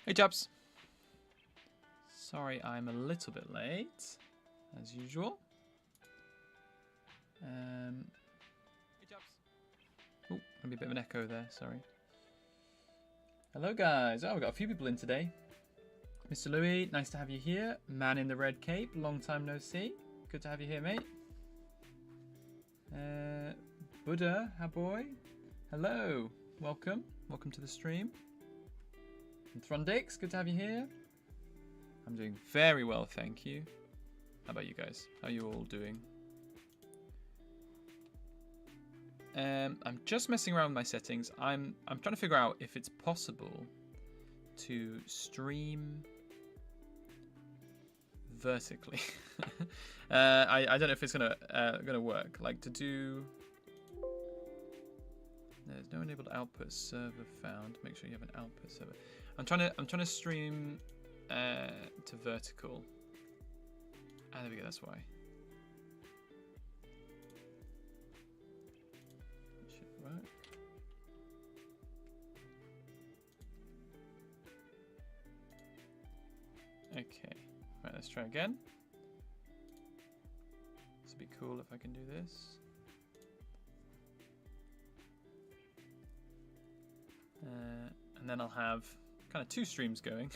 Hey chaps. Sorry I'm a little bit late, as usual. Hey chaps. Oh, gonna be a bit of an echo there, sorry. Hello guys. Oh, we've got a few people in today. Mr. Louis, nice to have you here. Man in the red cape, long time no see. Good to have you here, mate. Buddha, ha boy. Hello, welcome. Welcome to the stream. And Throndix, good to have you here. I'm doing very well, thank you. How about you guys? How are you all doing? I'm just messing around with my settings. I'm trying to figure out if it's possible to stream vertically. I don't know if it's gonna work. Like to do. There's no enabled output server found. Make sure you have an output server. I'm trying to stream to vertical. Ah, there we go. That's why. It should work. Okay. Right. Let's try again. This would be cool if I can do this. And then I'll have kind of two streams going.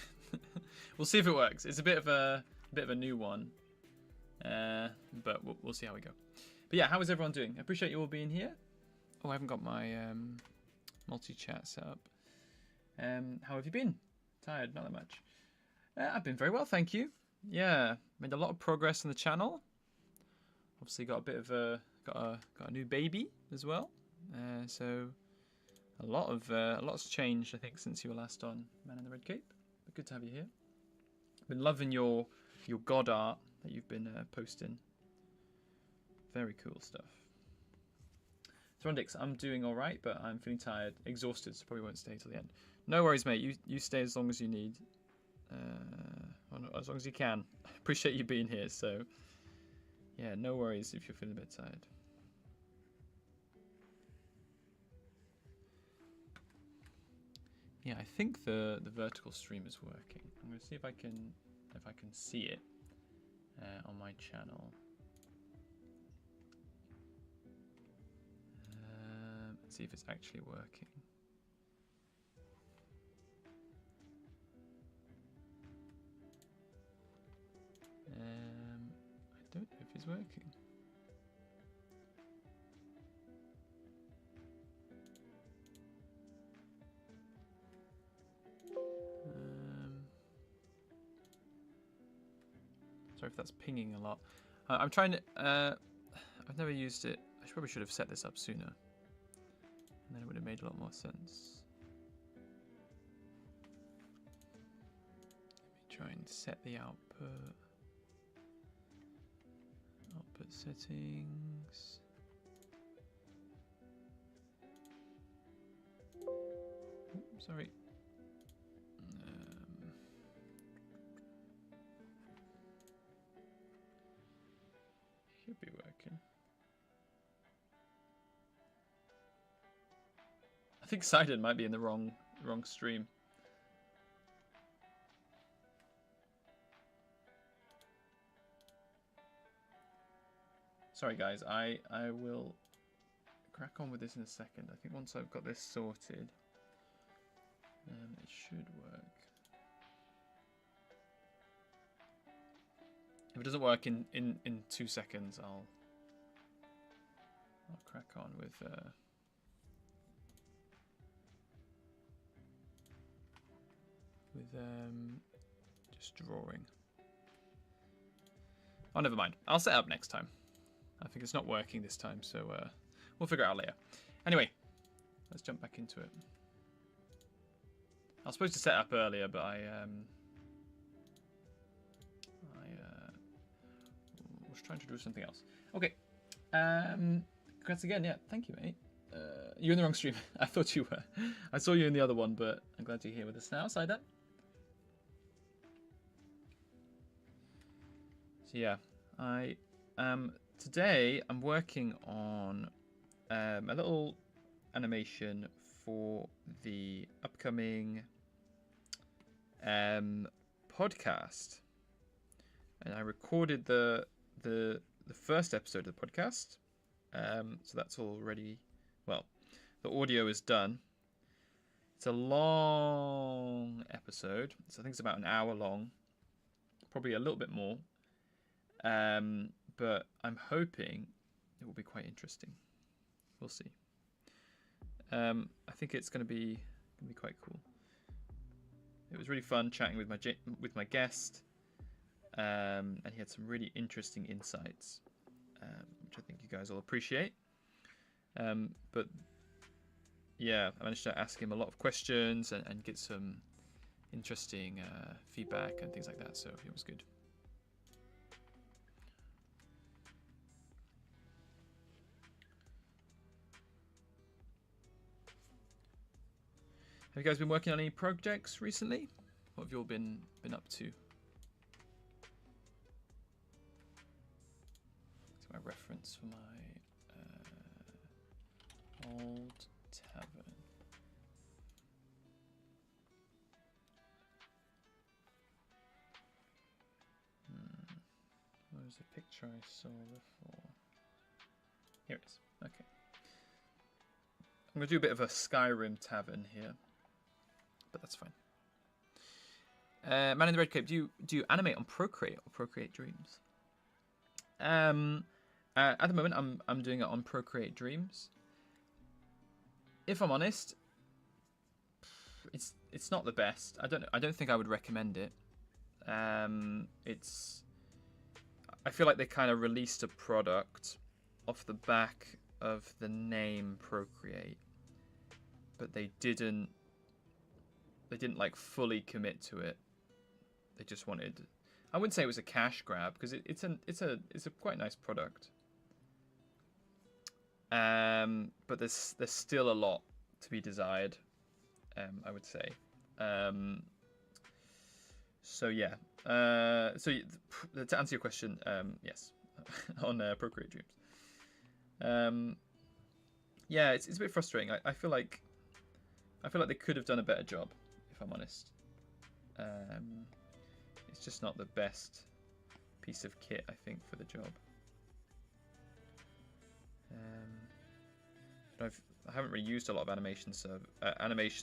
We'll see if it works. It's a bit of a new one, but we'll see how we go. But yeah, how is everyone doing? I appreciate you all being here. Oh, I haven't got my multi-chat set up. How have you been? Tired? Not that much. I've been very well, thank you. Yeah, made a lot of progress on the channel. Obviously, got a bit of got a new baby as well. So. A lot's changed, I think, since you were last on Man in the Red Cape. But good to have you here. Been loving your god art that you've been posting. Very cool stuff. Throndix, I'm doing all right, but I'm feeling tired, exhausted, so probably won't stay till the end. No worries, mate. You stay as long as you need, as long as you can. Appreciate you being here. So, yeah, no worries if you're feeling a bit tired. Yeah, I think the vertical stream is working. I'm going to see if I can see it on my channel. Let's see if it's actually working. I don't know if it's working. Sorry if that's pinging a lot. I'm trying to. I've never used it. I probably should have set this up sooner, and then it would have made a lot more sense. Let me try and set the output. Output settings. Oops, sorry. Should be working. I think Sidon might be in the wrong stream. Sorry guys, I will crack on with this in a second. I think once I've got this sorted, it should work. If it doesn't work in 2 seconds, I'll crack on with just drawing. Oh, never mind. I'll set up next time. I think it's not working this time, so we'll figure it out later. Anyway, let's jump back into it. I was supposed to set up earlier, but I was trying to do something else. Okay. Congrats again. Yeah, thank you, mate. You're in the wrong stream. I thought you were. I saw you in the other one, but I'm glad you're here with us now. Sidon. So yeah, today I'm working on a little animation for the upcoming podcast, and I recorded the first episode of the podcast. So that's already, well, the audio is done. It's a long episode, so I think it's about an hour long, probably a little bit more. But I'm hoping it will be quite interesting. We'll see. I think it's going to be quite cool. It was really fun chatting with my guest, and he had some really interesting insights, which I think you guys will appreciate. But yeah, I managed to ask him a lot of questions and get some interesting feedback and things like that, so it was good. Have you guys been working on any projects recently? What have you all been up to? That's my reference for my old tavern. Where was the picture I saw before? Here it is. Okay. I'm going to do a bit of a Skyrim tavern here, but that's fine. Man in the Red Cape, do you animate on Procreate or Procreate Dreams? At the moment, I'm doing it on Procreate Dreams. If I'm honest, it's not the best. I don't think I would recommend it. I feel like they kind of released a product off the back of the name Procreate, but they didn't like fully commit to it. They just wanted, I wouldn't say it was a cash grab, because it's a quite nice product. But there's still a lot to be desired, I would say. So yeah. So to answer your question, yes, on Procreate Dreams. Yeah, it's a bit frustrating. I feel like they could have done a better job, if I'm honest. It's just not the best piece of kit, I think, for the job. But I haven't really used a lot of animation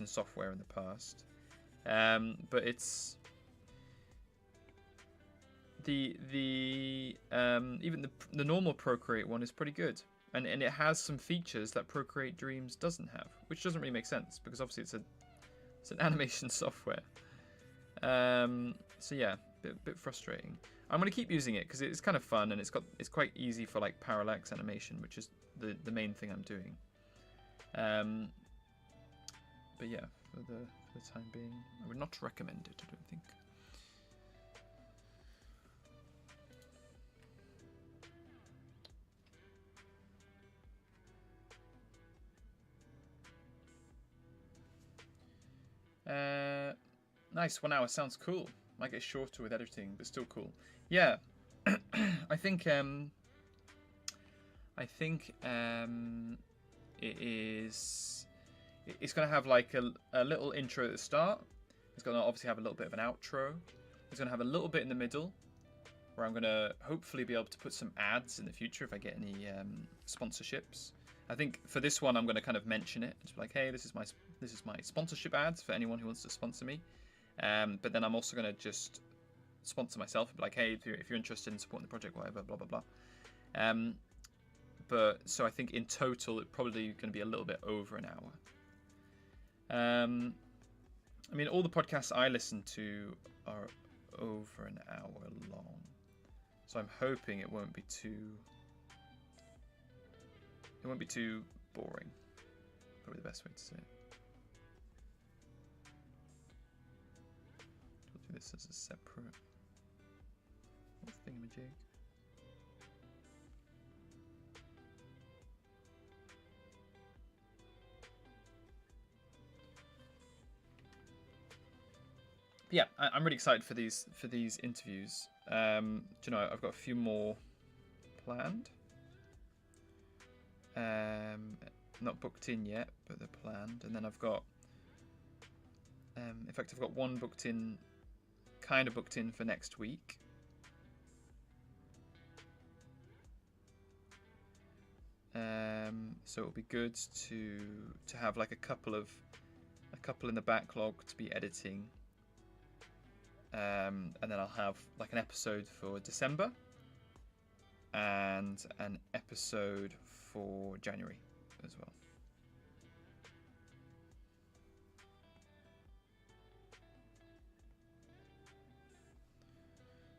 software in the past. But it's even the normal Procreate one is pretty good, and it has some features that Procreate Dreams doesn't have, which doesn't really make sense because obviously it's an animation software. So yeah, bit frustrating. I'm gonna keep using it because it's kind of fun and it's quite easy for like parallax animation, which is the main thing I'm doing. But yeah, for the time being, I would not recommend it, I don't think. Nice, 1 hour sounds cool. Might get shorter with editing, but still cool. Yeah, I think it's gonna have like a little intro at the start. It's gonna obviously have a little bit of an outro. It's gonna have a little bit in the middle, where I'm gonna hopefully be able to put some ads in the future if I get any sponsorships. I think for this one I'm gonna kind of mention it. It's like, hey, this is my sponsorship ads for anyone who wants to sponsor me. But then I'm also gonna just sponsor myself and be like, hey, if you're interested in supporting the project, whatever, blah blah blah. But so I think in total it's probably going to be a little bit over an hour. I mean, all the podcasts I listen to are over an hour long, so I'm hoping it won't be too boring. Probably the best way to say it. I'll do this as a separate thingamajig. Yeah, I'm really excited for these interviews. Do you know, I've got a few more planned. Not booked in yet, but they're planned. And then I've got In fact, I've got one booked in, kind of booked in for next week. So it'll be good to have like a couple in the backlog to be editing, and then I'll have like an episode for December and an episode for January as well.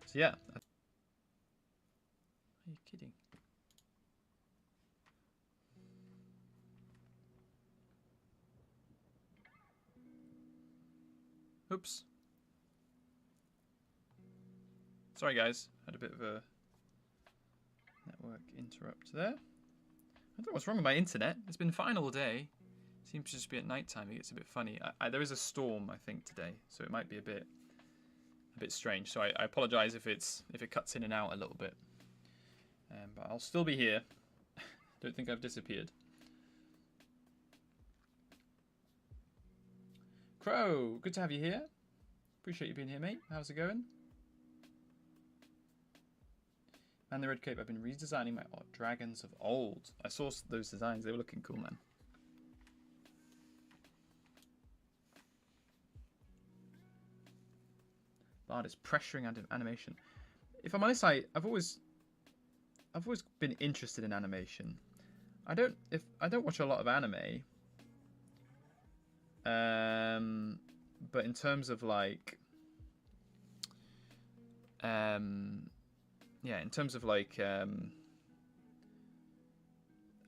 So yeah. Are you kidding? Oops. Sorry guys, had a bit of a network interrupt there. I don't know what's wrong with my internet. It's been fine all day. Seems to just be at night time. It gets a bit funny. There is a storm, I think, today, so it might be a bit strange. So I apologise if it cuts in and out a little bit. But I'll still be here. Don't think I've disappeared. Crow, good to have you here. Appreciate you being here, mate. How's it going? Man, the Red Cape, I've been redesigning my dragons of old. I saw those designs. They were looking cool, man. Bard is pressuring animation. If I'm honest, I've always been interested in animation. I don't watch a lot of anime. But in terms of like, yeah, in terms of like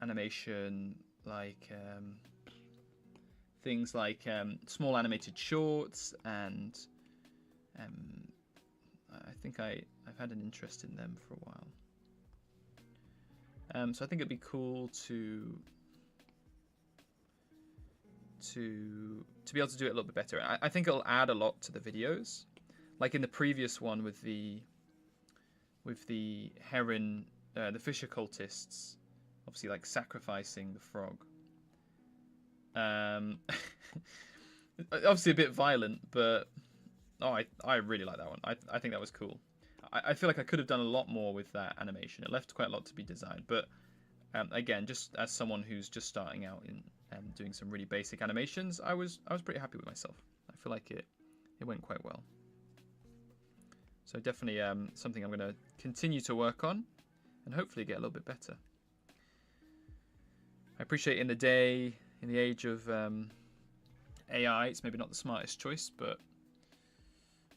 animation, like things like small animated shorts, and I think I've had an interest in them for a while. So I think it'd be cool to be able to do it a little bit better. I think it'll add a lot to the videos, like in the previous one with the heron, the fisher cultists, obviously like sacrificing the frog. Obviously a bit violent, but I really like that one. I think that was cool. I feel like I could have done a lot more with that animation. It left quite a lot to be designed, but again, just as someone who's just starting out in doing some really basic animations, I was pretty happy with myself. I feel like it went quite well. So definitely something I'm going to continue to work on and hopefully get a little bit better. I appreciate in the age of AI, it's maybe not the smartest choice, but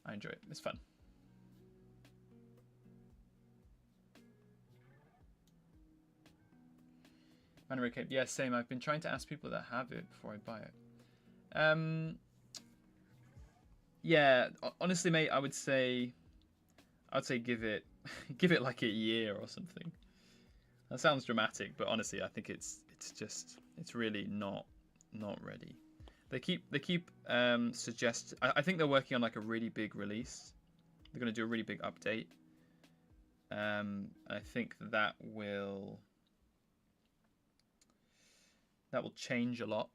I enjoy it. It's fun. Cape. Yeah, same. I've been trying to ask people that have it before I buy it. Yeah, honestly, mate, I would say give it like a year or something. That sounds dramatic, but honestly, I think it's really not ready. They keep suggest. I think they're working on like a really big release. They're going to do a really big update. I think that will change a lot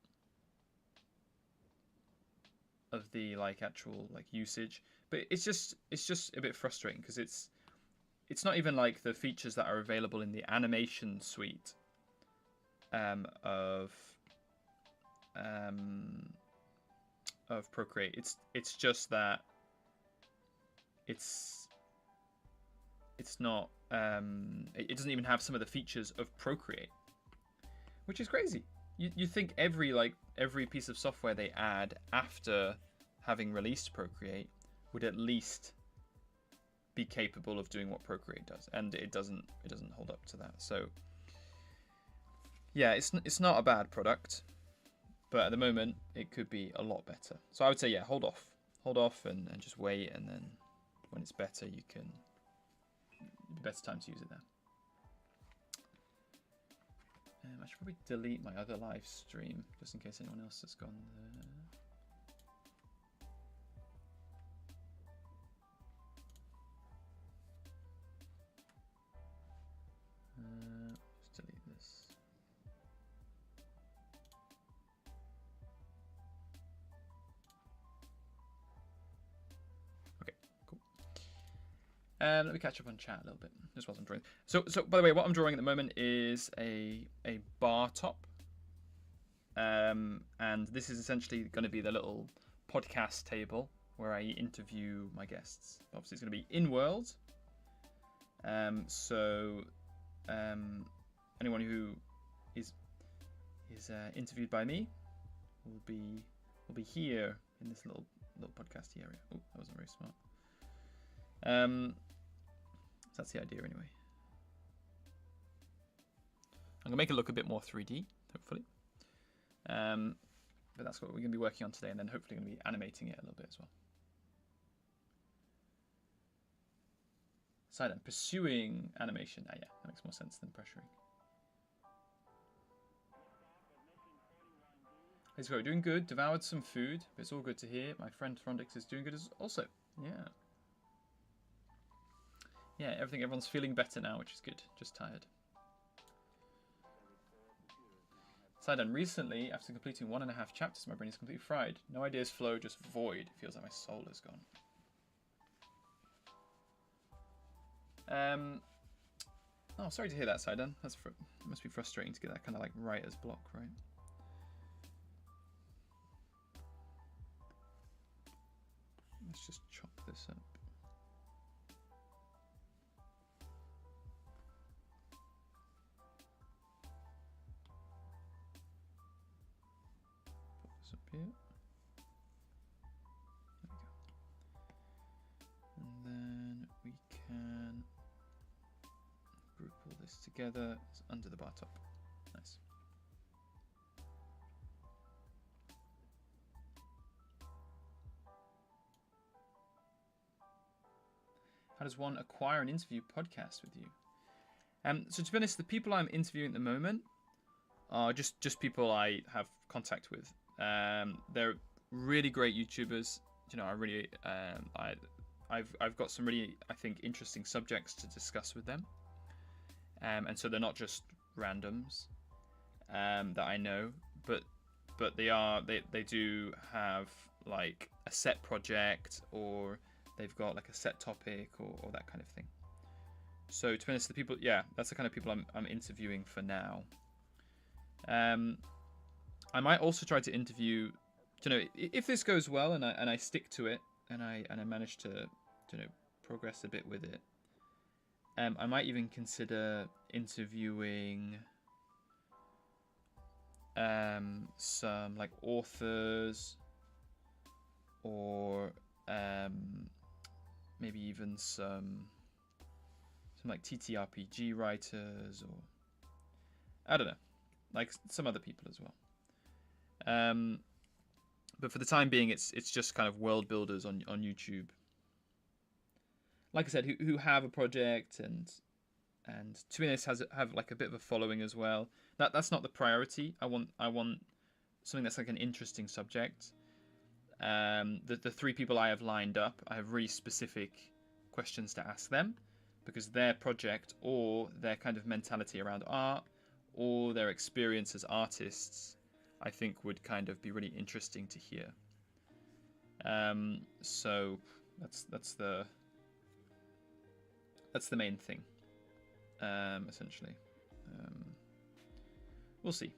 of the like actual like usage, but it's just a bit frustrating because it's not even like the features that are available in the animation suite of Procreate. It's just that it's not it doesn't even have some of the features of Procreate, which is crazy. You think every piece of software they add after having released Procreate would at least be capable of doing what Procreate does, and it doesn't hold up to that. So yeah, it's not a bad product, but at the moment it could be a lot better. So I would say, yeah, hold off and just wait, and then when it's better, you can better time to use it there. I should probably delete my other live stream just in case anyone else has gone there. Just delete this. Let me catch up on chat a little bit, just whilst I'm drawing. So by the way, what I'm drawing at the moment is a bar top. And this is essentially going to be the little podcast table where I interview my guests. Obviously, it's going to be in world. Anyone who is interviewed by me will be here in this little podcast area. Oh, that wasn't very smart. So that's the idea anyway. I'm gonna make it look a bit more 3D, hopefully. But that's what we're gonna be working on today, and then hopefully gonna be animating it a little bit as well. So then, pursuing animation. Yeah, that makes more sense than pressuring. So we're doing good. Devoured some food, but it's all good to hear. My friend Frondix is doing good as also. Yeah. Yeah, everyone's feeling better now, which is good. Just tired. Sidon, recently, after completing 1.5 chapters, my brain is completely fried. No ideas flow, just void. It feels like my soul is gone. Oh, sorry to hear that, Sidon. It must be frustrating to get that kind of like writer's block, right? Let's just chop this up. Put this up here. There we go. And then we can group all this together. It's under the bar top. Nice. How does one acquire an interview podcast with you? So to be honest, the people I'm interviewing at the moment are just people I have contact with. They're really great YouTubers. You know, I've got some really, I think, interesting subjects to discuss with them. And so they're not just randoms that I know, but they do have like a set project, or they've got like a set topic or that kind of thing. So to be honest, the people, yeah, that's the kind of people I'm interviewing for now. I might also try to interview, you know, if this goes well and I stick to it and I manage to, you know, progress a bit with it. I might even consider interviewing some like authors, or maybe even some like TTRPG writers, or I don't know, like some other people as well. But for the time being, it's just kind of world builders on YouTube. Like I said, who have a project and to be honest have like a bit of a following as well. That's not the priority. I want something that's like an interesting subject. The 3 people I have lined up, I have really specific questions to ask them, because their project or their kind of mentality around art or their experience as artists, I think would kind of be really interesting to hear. So that's the main thing, essentially. We'll see.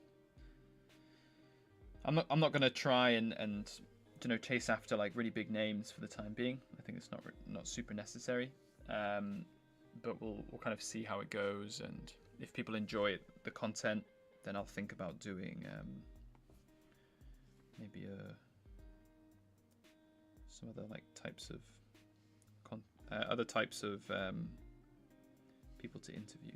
I'm not gonna try and you know, chase after like really big names for the time being. I think it's not super necessary. But we'll kind of see how it goes, and if people enjoy the content, then I'll think about doing maybe some other like types of other types of people to interview.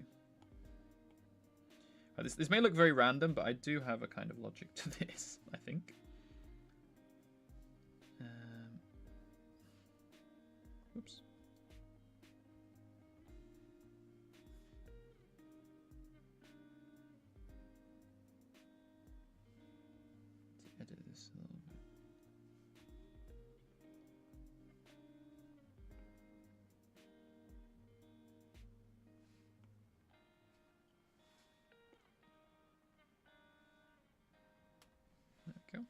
This may look very random, but I do have a kind of logic to this, I think. Oops. Let's edit this a little bit. There we go.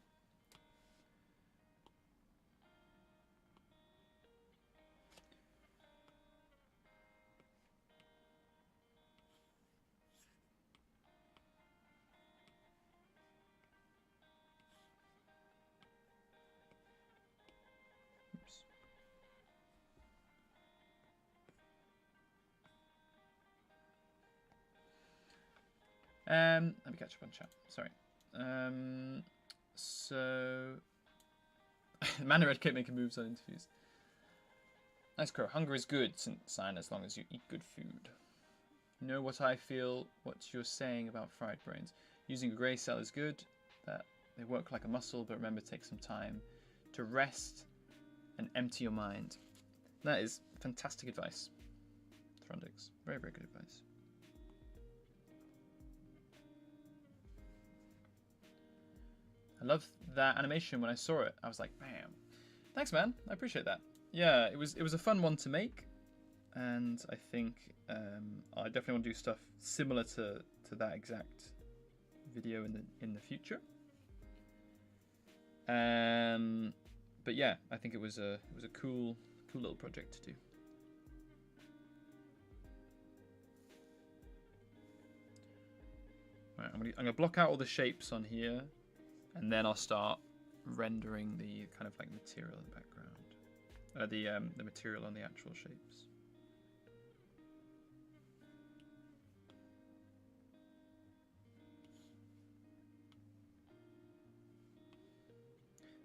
Let me catch up on chat. Sorry. So, Mana Red kept making moves on interviews. Nice crow. Hunger is good, sign, as long as you eat good food. You know what I feel, what you're saying about fried brains. Using a grey cell is good, that they work like a muscle, but remember, take some time to rest and empty your mind. That is fantastic advice, Throndix. Very, very good advice. I love that animation. When I saw it, I was like, bam. Thanks, man. I appreciate that. Yeah, it was a fun one to make, and I think I definitely want to do stuff similar to that exact video in the future. But yeah, I think it was a cool little project to do. Right, I'm gonna block out all the shapes on here, and then I'll start rendering the kind of like material in the background, the material on the actual shapes.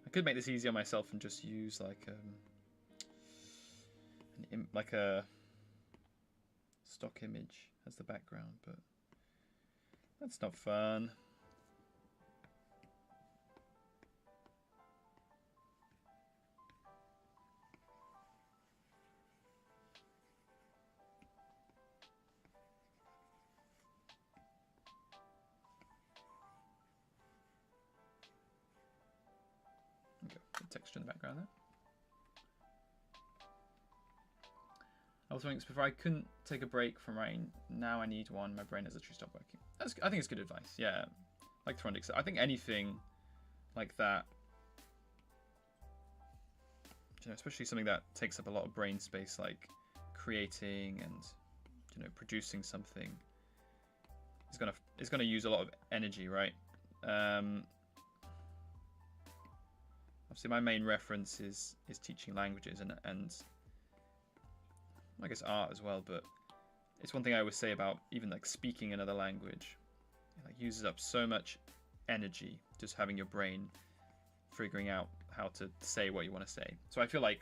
I could make this easier myself and just use like like a stock image as the background, but that's not fun. Okay, put texture in the background there. I was thinking before I couldn't take a break from writing. Now I need one. My brain has literally stopped working. I think it's good advice. Yeah, like Throndix. I think anything like that, you know, especially something that takes up a lot of brain space, like creating and, you know, producing something, is gonna use a lot of energy, right? Obviously, my main reference is teaching languages and I guess art as well, but it's one thing I always say about even like speaking another language. It like uses up so much energy just having your brain figuring out how to say what you want to say. So I feel like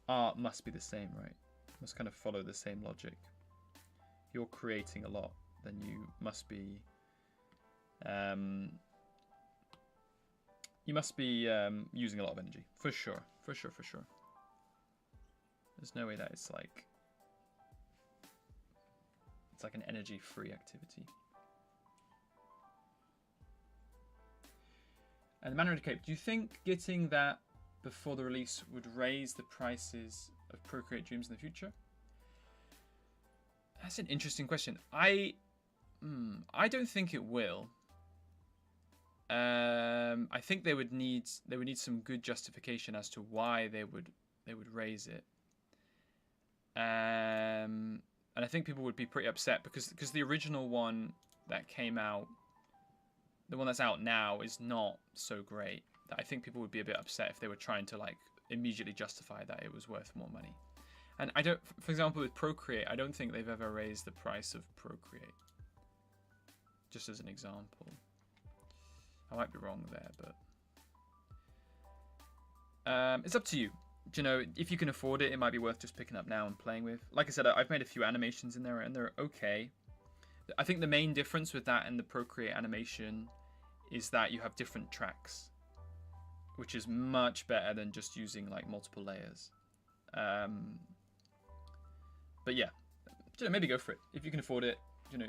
art must be the same, right? Must kind of follow the same logic. If you're creating a lot, then you must be using a lot of energy, for sure. There's no way that it's like an energy-free activity. And the Mana Red Cape, do you think getting that before the release would raise the prices of Procreate Dreams in the future? That's an interesting question. I don't think it will. I think they would need some good justification as to why they would raise it. And I think people would be pretty upset because the original one that came out, the one that's out now, is not so great. That I think people would be a bit upset if they were trying to like immediately justify that it was worth more money. And I don't, for example, with Procreate, I don't think they've ever raised the price of Procreate. Just as an example. I might be wrong there, but it's up to you. Do you know, if you can afford it, it might be worth just picking up now and playing with. Like I said, I've made a few animations in there, and they're okay. I think the main difference with that and the Procreate animation is that you have different tracks, which is much better than just using like multiple layers. But yeah, you know, maybe go for it if you can afford it. You know,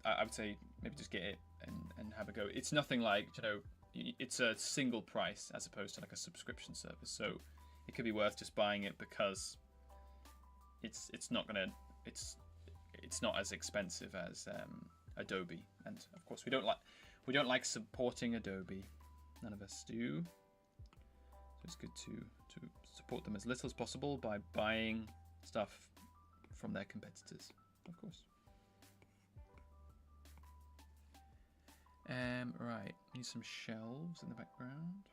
I would say maybe just get it and have a go. It's nothing like, you know, it's a single price as opposed to like a subscription service, so it could be worth just buying it because it's not as expensive as Adobe, and of course we don't like supporting Adobe. None of us do. So it's good to support them as little as possible by buying stuff from their competitors, of course. Right, need some shelves in the background.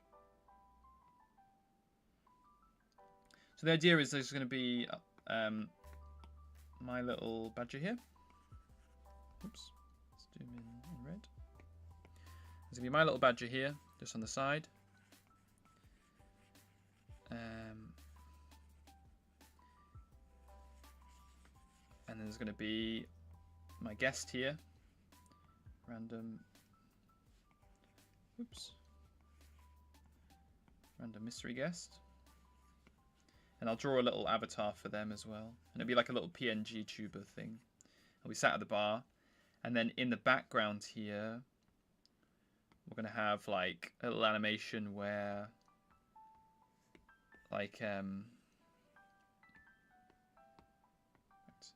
So the idea is there's going to be my little badger here. Oops, let's zoom in red. There's gonna be my little badger here, just on the side. And then there's gonna be my guest here. Random. Oops. Random mystery guest. And I'll draw a little avatar for them as well. And it'll be like a little PNG tuber thing. I'll be sat at the bar. And then in the background here, we're going to have like a little animation where like oops.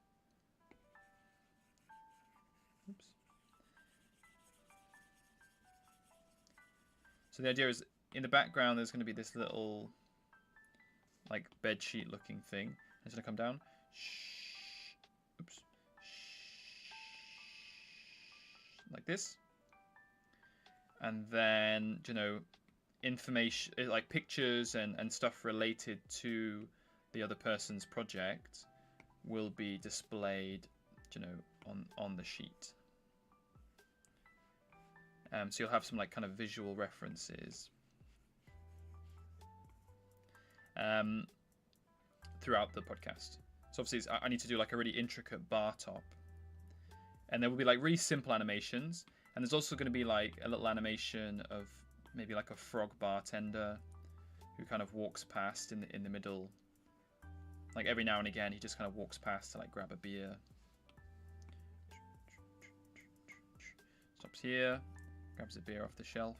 So the idea is in the background there's going to be this little like bed sheet looking thing. It's going to come down. Oops. Like this. And then, you know, information, like pictures and stuff related to the other person's project will be displayed, you know, on the sheet. So you'll have some like kind of visual references throughout the podcast. So obviously I need to do like a really intricate bar top. And there will be like really simple animations. And there's also going to be like a little animation of maybe like a frog bartender who kind of walks past in the middle. Like every now and again he just kind of walks past to like grab a beer. Stops here, grabs a beer off the shelf.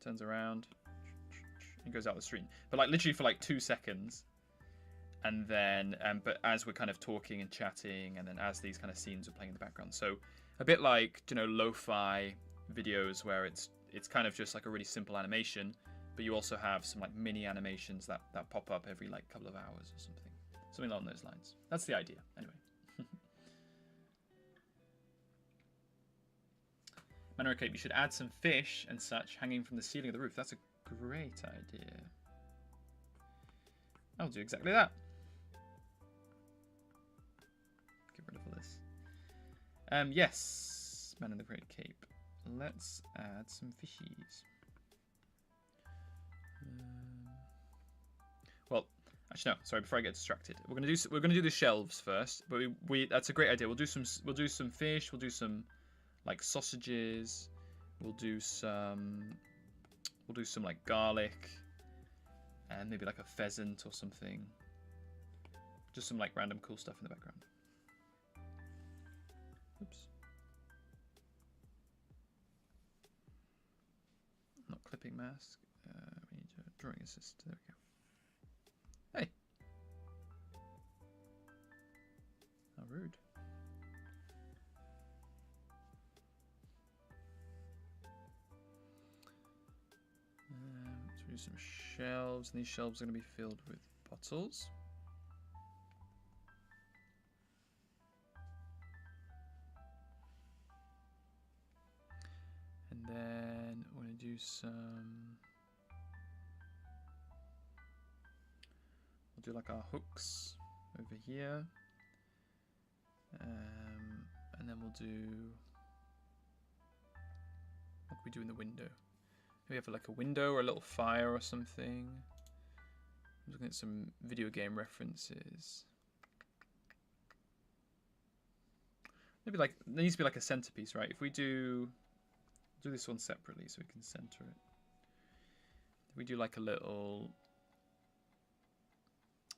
Turns around and goes out the street. But like literally for like 2 seconds. And then, but as we're kind of talking and chatting, and then as these kind of scenes are playing in the background. So a bit like, you know, lo-fi videos where it's kind of just like a really simple animation, but you also have some like mini animations that pop up every like couple of hours or something. Something along those lines. That's the idea, anyway. Manor Cape, you should add some fish and such hanging from the ceiling of the roof. That's a great idea. I'll do exactly that. Get rid of all this. Yes, Man in the Great Cape. Let's add some fishies. Well, actually no. Sorry, before I get distracted, we're gonna do the shelves first. But we that's a great idea. We'll do some fish. We'll do some like sausages. We'll do some like garlic. And maybe like a pheasant or something. Just some like random cool stuff in the background. Oops. Not clipping mask. We need a drawing assist. There we go. Hey. How rude. So we do some shelves, and these shelves are going to be filled with bottles. And then we're going to do some... We'll do like our hooks over here. And then we'll do... like we do in the window. We have like a window or a little fire or something. I'm looking at some video game references. Maybe like, there needs to be like a centerpiece, right? If we do this one separately so we can center it. If we do like a little...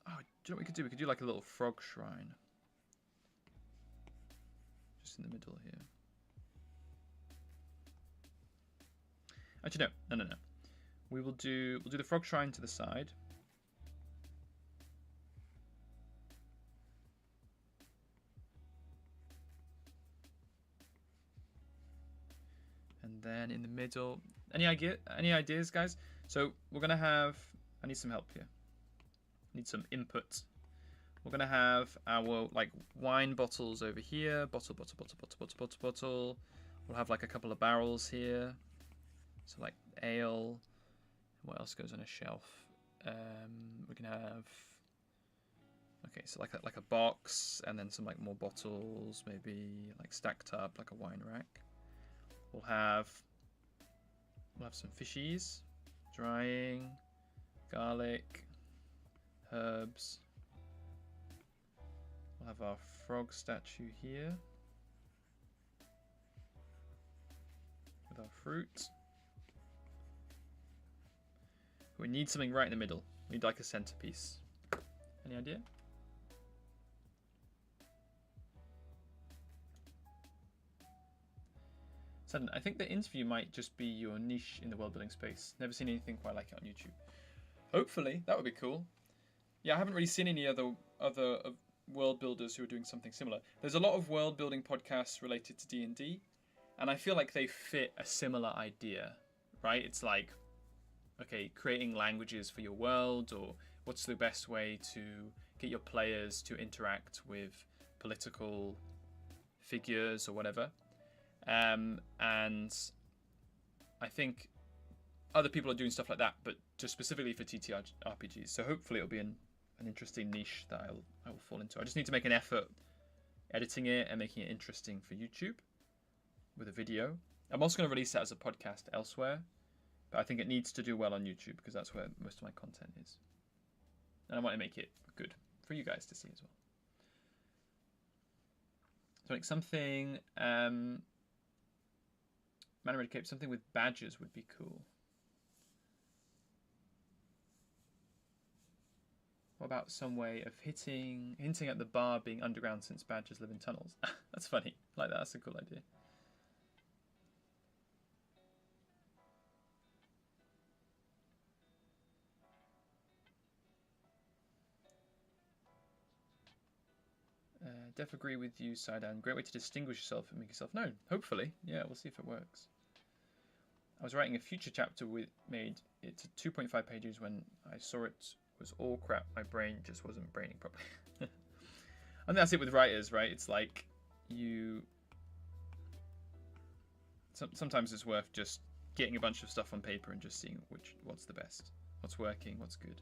Oh, do you know what we could do? We could do like a little frog shrine. Just in the middle here. Actually, no. We'll do the frog shrine to the side. And then in the middle, any ideas, guys? So we're gonna have. I need some help here. I need some input. We're gonna have our like wine bottles over here. Bottle. We'll have like a couple of barrels here. So like ale. What else goes on a shelf? We can have like Okay, so like a box, and then some like more bottles, maybe like stacked up like a wine rack. We'll have some fishies, drying, garlic, herbs. We'll have our frog statue here with our fruit. We need something right in the middle. We need like a centerpiece. Any idea? Sudden, I think the interview might just be your niche in the world building space. Never seen anything quite like it on YouTube. Hopefully, that would be cool. Yeah, I haven't really seen any other world builders who are doing something similar. There's a lot of world building podcasts related to D&D, and I feel like they fit a similar idea, right? It's like, okay, creating languages for your world, or what's the best way to get your players to interact with political figures or whatever. And I think other people are doing stuff like that, but just specifically for TTRPGs. So hopefully it'll be an interesting niche that I will fall into. I just need to make an effort editing it and making it interesting for YouTube with a video. I'm also going to release it as a podcast elsewhere, but I think it needs to do well on YouTube because that's where most of my content is. And I want to make it good for you guys to see as well. So like something, Man in Red Cape, something with badges would be cool. What about some way of hinting at the bar being underground since badgers live in tunnels? That's funny. I like that. That's a cool idea. Def agree with you, Sidan. Great way to distinguish yourself and make yourself known. Hopefully. Yeah, we'll see if it works. I was writing a future chapter made it to 2.5 pages when I saw it was all crap. My brain just wasn't braining properly. And that's it with writers, right? It's like sometimes it's worth just getting a bunch of stuff on paper and just seeing what's the best, what's working, what's good.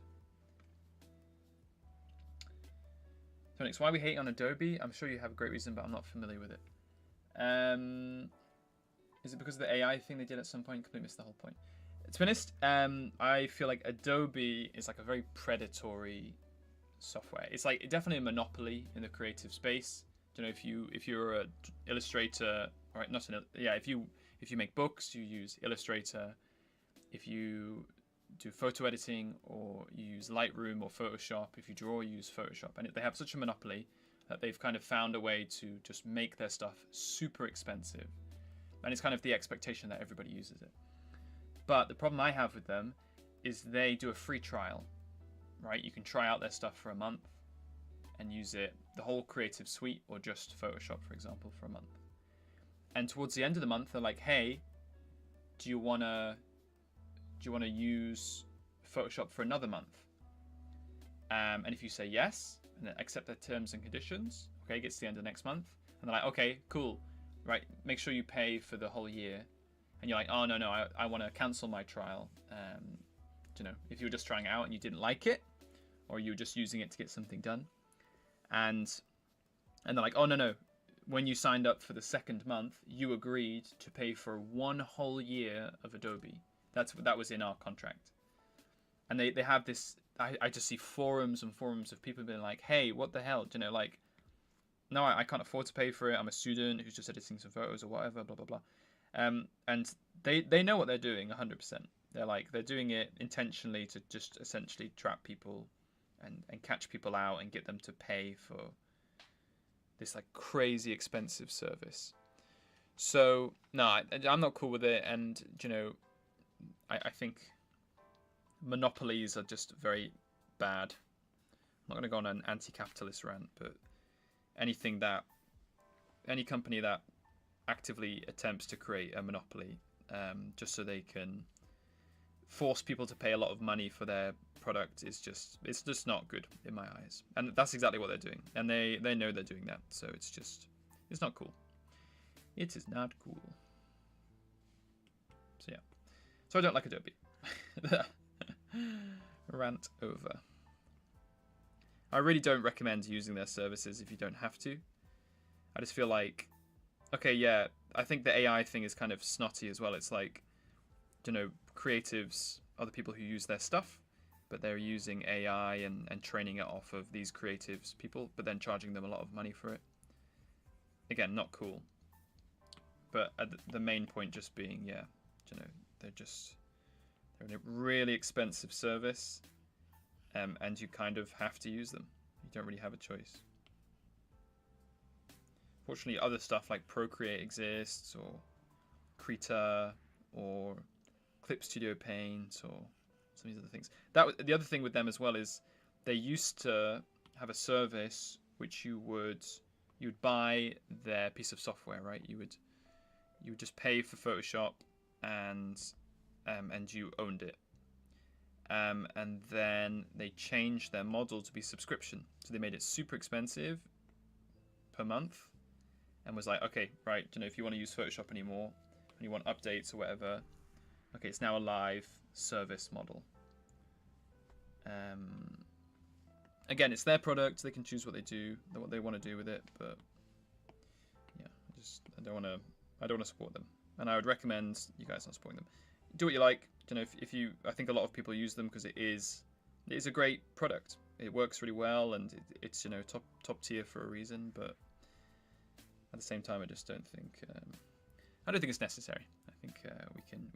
Tonics, why we hate on Adobe? I'm sure you have a great reason, but I'm not familiar with it. Is it because of the AI thing they did at some point? Completely missed the whole point. To be honest, I feel like Adobe is like a very predatory software. It's like definitely a monopoly in the creative space. You know, if you're an illustrator, right? If you make books, you use Illustrator. If you do photo editing, or you use Lightroom or Photoshop. If you draw, you use Photoshop. And they have such a monopoly that they've kind of found a way to just make their stuff super expensive. And it's kind of the expectation that everybody uses it. But the problem I have with them is they do a free trial, right? You can try out their stuff for a month and use it, the whole Creative Suite, or just Photoshop, for example, for a month. And towards the end of the month, they're like, hey, do you want to use Photoshop for another month? And if you say yes, and then accept their terms and conditions, okay, it gets to the end of next month, and they're like, okay, cool, right, make sure you pay for the whole year. And you're like, oh, no, I want to cancel my trial. You know, if you were just trying it out and you didn't like it, or you were just using it to get something done. And they're like, oh, no, when you signed up for the second month, you agreed to pay for 1 whole year of Adobe. That was in our contract. And they have this, I just see forums and forums of people being like, hey, what the hell? You know, like, no, I can't afford to pay for it. I'm a student who's just editing some photos or whatever, blah, blah, blah. And they know what they're doing 100%. They're doing it intentionally to just essentially trap people and catch people out and get them to pay for this like crazy expensive service. So no, I'm not cool with it. And you know, I think monopolies are just very bad. I'm not going to go on an anti-capitalist rant, but any company that actively attempts to create a monopoly just so they can force people to pay a lot of money for their product it's just not good in my eyes. And that's exactly what they're doing, and they know they're doing that. So it's not cool. It is not cool. So yeah, so I don't like Adobe. Rant over. I really don't recommend using their services if you don't have to. I just feel like, okay, yeah, I think the AI thing is kind of snotty as well. It's like, you know, creatives are the people who use their stuff, but they're using AI and training it off of these creatives people, but then charging them a lot of money for it. Again, not cool. But the main point just being, yeah, you know, they're a really expensive service, and you kind of have to use them. You don't really have a choice. Fortunately, other stuff like Procreate exists, or Krita, or Clip Studio Paint, or some of these other things. The other thing with them as well is they used to have a service which you would buy their piece of software, right? You would just pay for Photoshop, and you owned it. And then they changed their model to be subscription, so they made it super expensive per month, and was like, okay, right, you know, if you want to use Photoshop anymore and you want updates or whatever, okay, it's now a live service model. Again, it's their product; they can choose what they do, what they want to do with it. But yeah, I don't want to support them, and I would recommend you guys not supporting them. Do what you like. You know, if you, I think a lot of people use them because it is a great product. It works really well, and it's, you know, top tier for a reason. But at the same time, I just don't think it's necessary. I think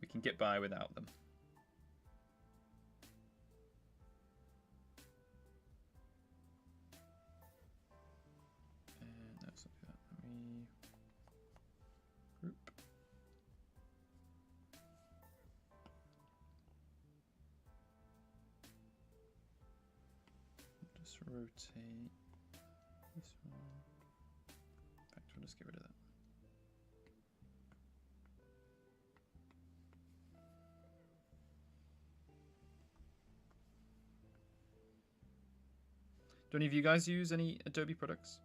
we can get by without them. Rotate this one. In fact, we'll just get rid of that. Do any of you guys use any Adobe products?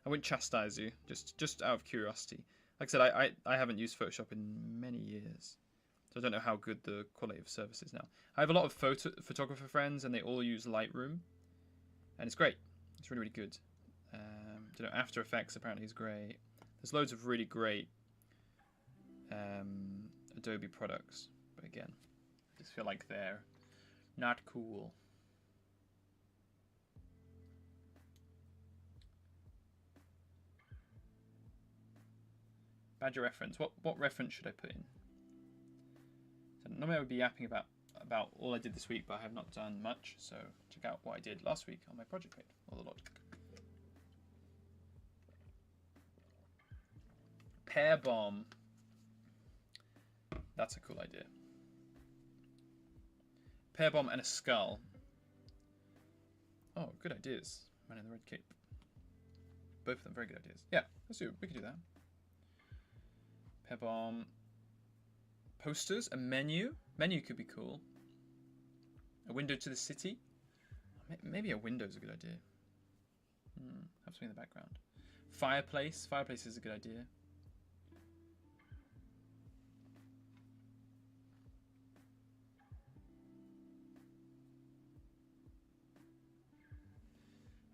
I wouldn't chastise you, just out of curiosity. Like I said, I haven't used Photoshop in many years, so I don't know how good the quality of service is now. I have a lot of photographer friends, and they all use Lightroom. And it's great. It's really, really good. You know, After Effects apparently is great. There's loads of really great Adobe products. But again, I just feel like they're not cool. Badger reference. What reference should I put in? So normally I would be yapping about all I did this week, but I have not done much, so check out what I did last week on my project page, or the logic. Pear bomb. That's a cool idea. Pear bomb and a skull. Oh, good ideas. Man in the red cape. Both of them very good ideas. Yeah, we can do that. Pear bomb. Posters, a menu. Menu could be cool. A window to the city. Maybe a window's a good idea. Have something in the background. Fireplace. Fireplace is a good idea.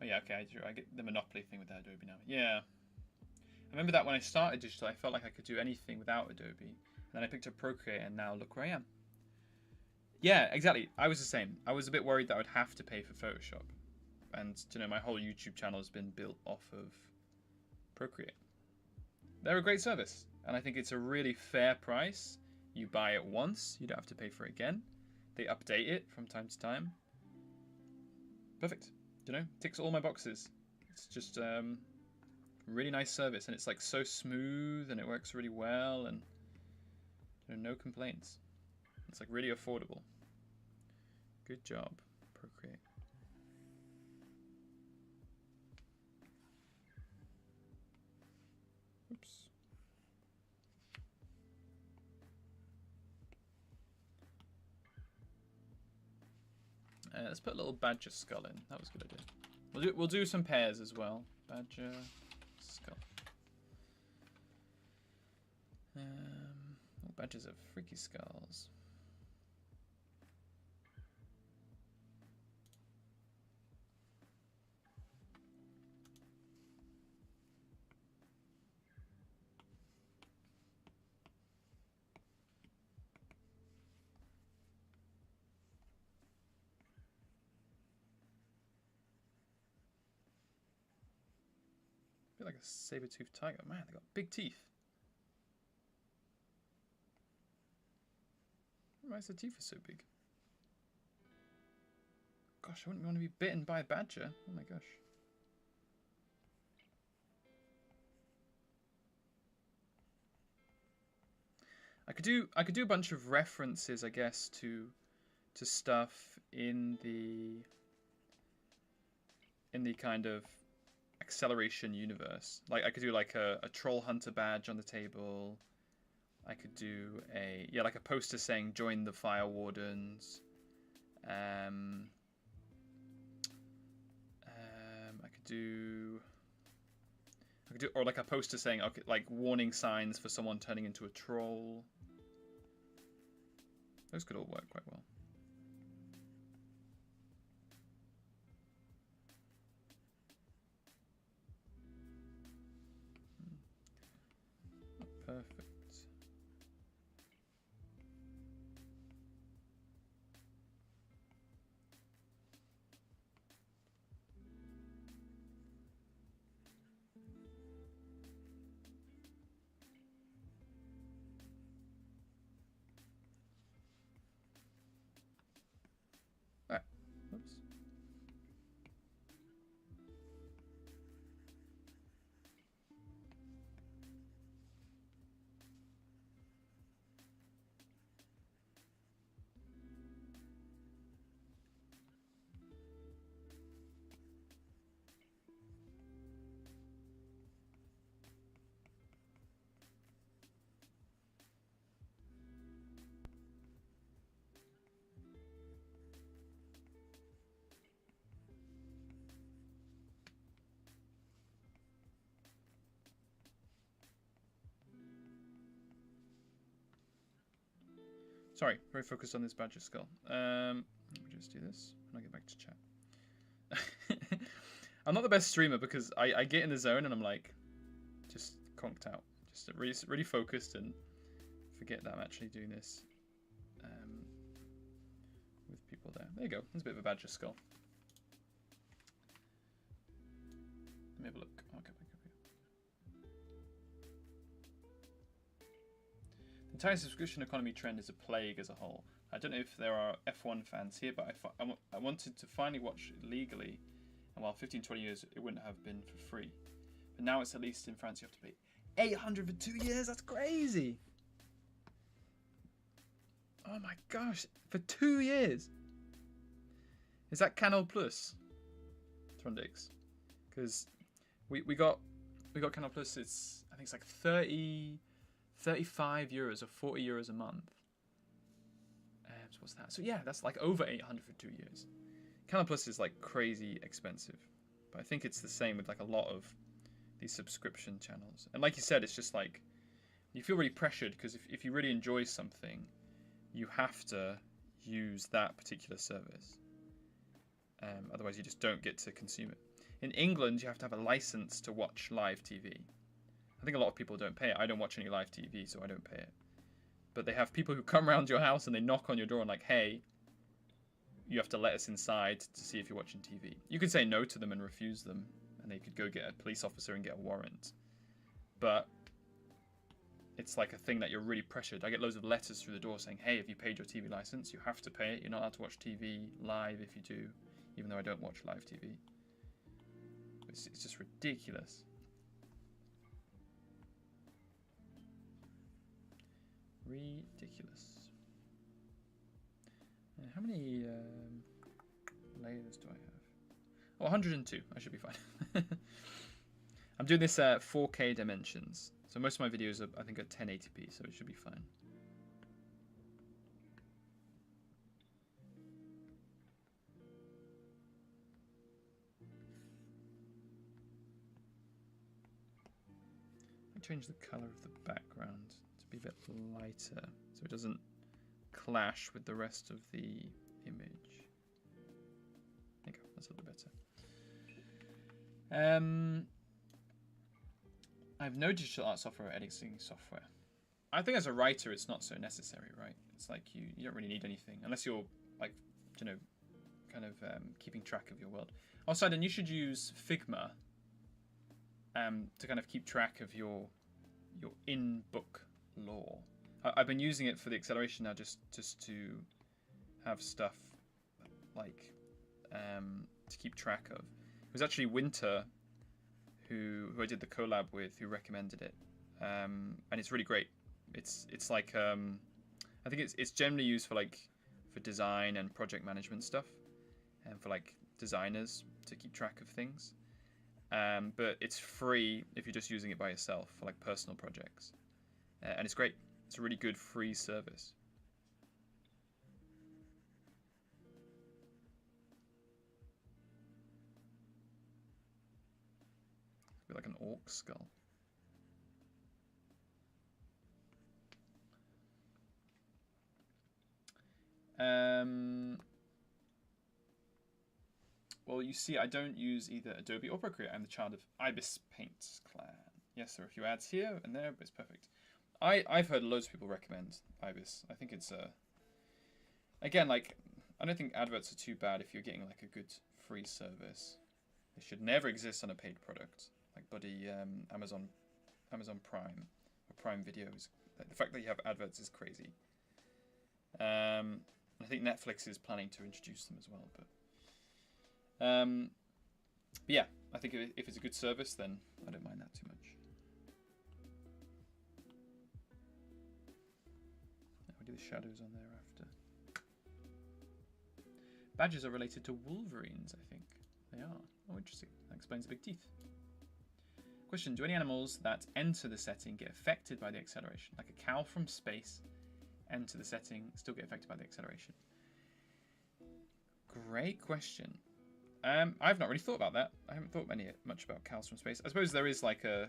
Oh yeah, okay, I get the monopoly thing with Adobe now. Yeah. I remember that when I started digital, I felt like I could do anything without Adobe. And then I picked up Procreate, and now look where I am. Yeah, exactly. I was the same. I was a bit worried that I would have to pay for Photoshop. And, you know, my whole YouTube channel has been built off of Procreate. They're a great service, and I think it's a really fair price. You buy it once, you don't have to pay for it again. They update it from time to time. Perfect. You know, ticks all my boxes. It's just really nice service, and it's like so smooth, and it works really well, and you know, no complaints. It's like really affordable. Good job, Procreate. Oops. Let's put a little badger skull in. That was a good idea. We'll do some pairs as well. Badger skull. Badgers have freaky skulls. like a saber-toothed tiger. Man, they got big teeth. Why is the teeth so big? Gosh, I wouldn't want to be bitten by a badger. Oh my gosh. I could do a bunch of references, I guess, to stuff in the kind of acceleration universe. Like I could do like a troll hunter badge on the table. I could do like a poster saying join the Fire Wardens. I could do or like a poster saying okay, like warning signs for someone turning into a troll. Those could all work quite well. Perfect. Alright. Oops. Sorry, very focused on this badger skull. Let me just do this and I'll get back to chat. I'm not the best streamer because I get in the zone and I'm like just conked out. Just really focused and forget that I'm actually doing this with people there. There you go. There's a bit of a badger skull. Let me have a look. I'll get back up here. The entire subscription economy trend is a plague as a whole. I don't know if there are F1 fans here, but I wanted to finally watch it legally, and while 15-20 years it wouldn't have been for free. But now it's at least in France you have to pay 800 for 2 years. That's crazy. Oh my gosh, for 2 years. Is that Canal Plus? Trondix. Because we got Canal Plus. I think it's like 35 euros or 40 euros a month. So what's that? So yeah, that's like over 800 for 2 years. Canal Plus is like crazy expensive, but I think it's the same with like a lot of these subscription channels. And like you said, it's just like you feel really pressured because if you really enjoy something, you have to use that particular service. Otherwise, you just don't get to consume it. In England, you have to have a license to watch live TV. I think a lot of people don't pay it. I don't watch any live TV, so I don't pay it. But they have people who come around your house and they knock on your door and like, hey, you have to let us inside to see if you're watching TV. You could say no to them and refuse them, and they could go get a police officer and get a warrant. But it's like a thing that you're really pressured. I get loads of letters through the door saying, hey, if you paid your TV license, you have to pay it. You're not allowed to watch TV live if you do, even though I don't watch live TV. It's just ridiculous. Ridiculous. How many layers do I have? Oh, 102. I should be fine. I'm doing this at 4K dimensions. So most of my videos are, I think, at 1080p, so it should be fine. I change the color of the background to be a bit lighter, so it doesn't clash with the rest of the image. There you go, that's a little bit better. I have no digital art software or editing software. I think as a writer, it's not so necessary, right? It's like you don't really need anything unless you're like, you know, kind of keeping track of your world. Also, then you should use Figma to kind of keep track of your in-book lore. I've been using it for the acceleration now, just to have stuff like to keep track of. It was actually Winter who I did the collab with who recommended it, and it's really great. It's like I think it's generally used for design and project management stuff, and for like designers to keep track of things. But it's free if you're just using it by yourself for like personal projects, and it's great. It's a really good free service. It's like an orc skull. Well, you see, I don't use either Adobe or Procreate. I'm the child of Ibis Paint clan. Yes, there are a few ads here and there, but it's perfect. I've heard loads of people recommend Ibis. I think it's again, like, I don't think adverts are too bad if you're getting like a good free service. It should never exist on a paid product. Like bloody Amazon Prime or Prime Videos. The fact that you have adverts is crazy. I think Netflix is planning to introduce them as well, but yeah, I think if it's a good service, then I don't mind that too much. We do the shadows on there after. Badgers are related to wolverines, I think. They are. Oh, interesting. That explains the big teeth. Question, do any animals that enter the setting get affected by the acceleration? Like a cow from space enter the setting, still get affected by the acceleration? Great question. I've not really thought about that. I haven't thought much about cows from space. I suppose there is like the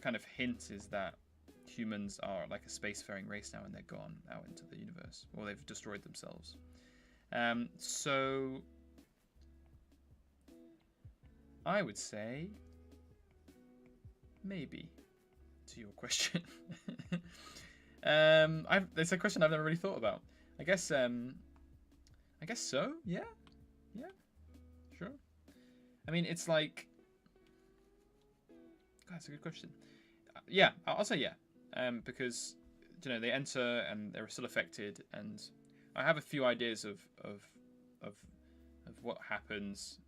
kind of hint is that humans are like a spacefaring race now and they're gone out into the universe, or they've destroyed themselves. So I would say maybe to your question. It's a question I've never really thought about. I guess so. Yeah. Sure. I mean, it's like, God, that's a good question. Yeah, I'll say yeah, because they enter and they're still affected, and I have a few ideas of what happens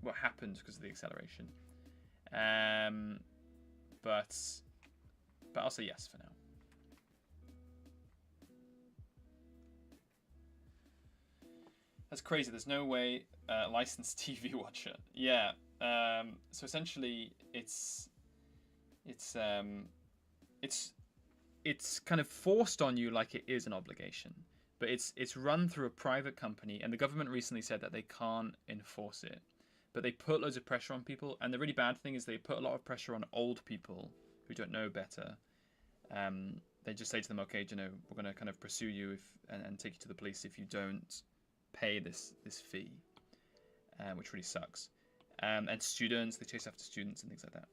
because of the acceleration. But I'll say yes for now. That's crazy. There's no way licensed TV watcher. Yeah. So essentially, it's kind of forced on you like it is an obligation, but it's run through a private company, and the government recently said that they can't enforce it, but they put loads of pressure on people. And the really bad thing is they put a lot of pressure on old people who don't know better. They just say to them, okay, we're going to kind of pursue you and take you to the police if you don't pay this fee, which really sucks. And students, they chase after students and things like that.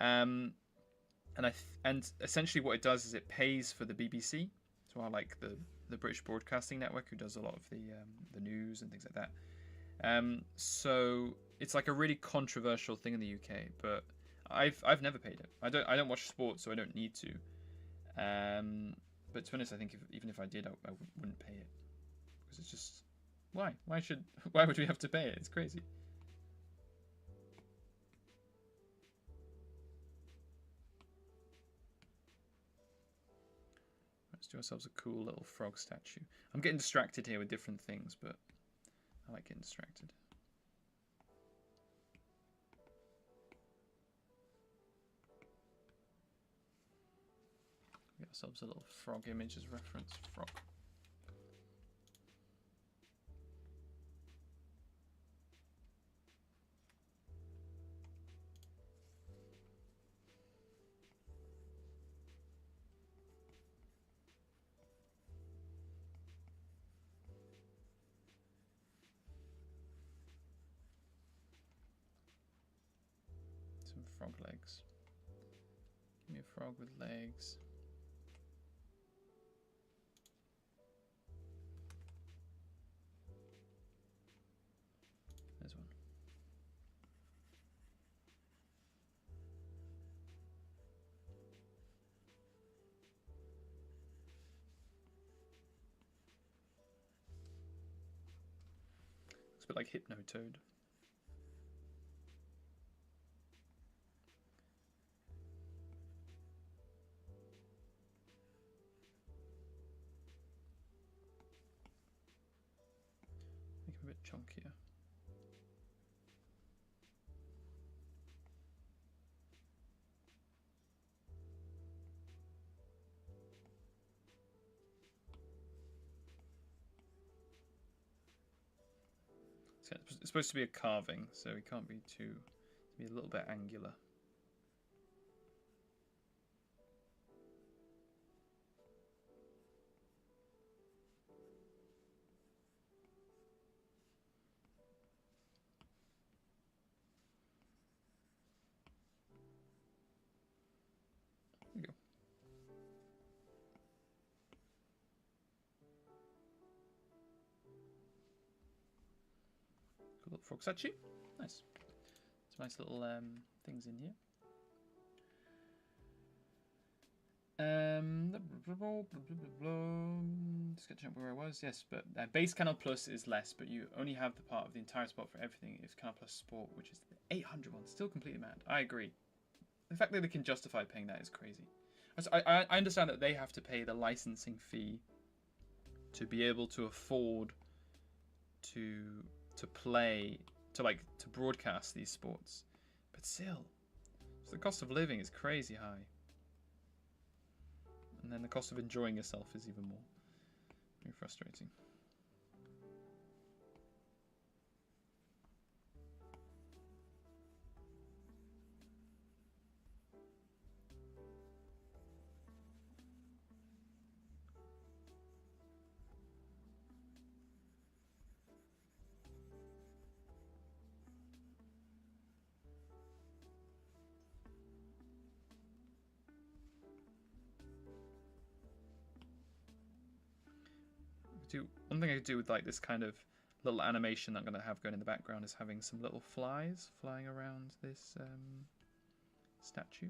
And essentially what it does is it pays for the BBC, so like the British Broadcasting Network, who does a lot of the news and things like that. So it's like a really controversial thing in the UK, but I've never paid it. I don't watch sports, so I don't need to. But to be honest, I think even if I did, I wouldn't pay it, because it's just why would we have to pay it? It's crazy. Let's do ourselves a cool little frog statue. I'm getting distracted here with different things, but I like getting distracted. Get ourselves a little frog image as reference. Frog. Some frog legs. Give me a frog with legs. There's one. It's a bit like Hypnotoad. Make him a bit chunkier. It's supposed to be a carving, so it can't be too... be a little bit angular. There you go. Good little frog statue. Nice. Some nice little things in here. Just catching up where I was. Yes, but base Canal Plus is less, but you only have the part of the entire spot for everything. It's Canal Plus Sport, which is the 800 one. Still completely mad. I agree. The fact that they can justify paying that is crazy. I understand that they have to pay the licensing fee to be able to afford to play, to broadcast these sports, but still, so the cost of living is crazy high, and then the cost of enjoying yourself is even more. Very frustrating. One thing I could do with like this kind of little animation that I'm going to have going in the background is having some little flies flying around this statue.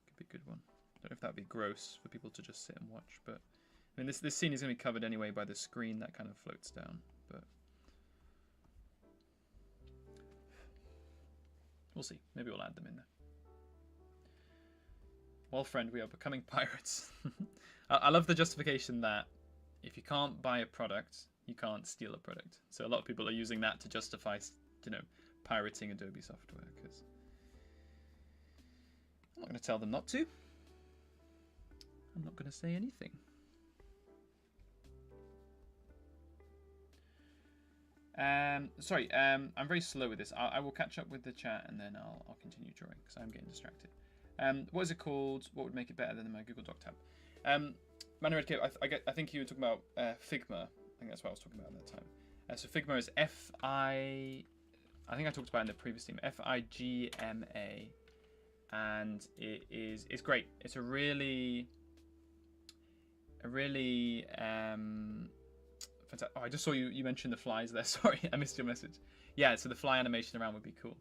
Could be a good one. Don't know if that'd be gross for people to just sit and watch, but I mean this scene is going to be covered anyway by the screen that kind of floats down, but we'll see. Maybe we'll add them in there. Well, friend, we are becoming pirates. I love the justification that if you can't buy a product, you can't steal a product. So a lot of people are using that to justify, pirating Adobe software. Because I'm not going to tell them not to. I'm not going to say anything. Sorry, I'm very slow with this. I will catch up with the chat and then I'll continue drawing because I'm getting distracted. What is it called? What would make it better than my Google Doc tab? Manu Redcape, I think you were talking about Figma. I think that's what I was talking about at that time. So Figma is I think I talked about it in the previous team. Figma, and it's great. It's a really fantastic. Oh, I just saw you mentioned the flies there. Sorry, I missed your message. Yeah, so the fly animation around would be cool.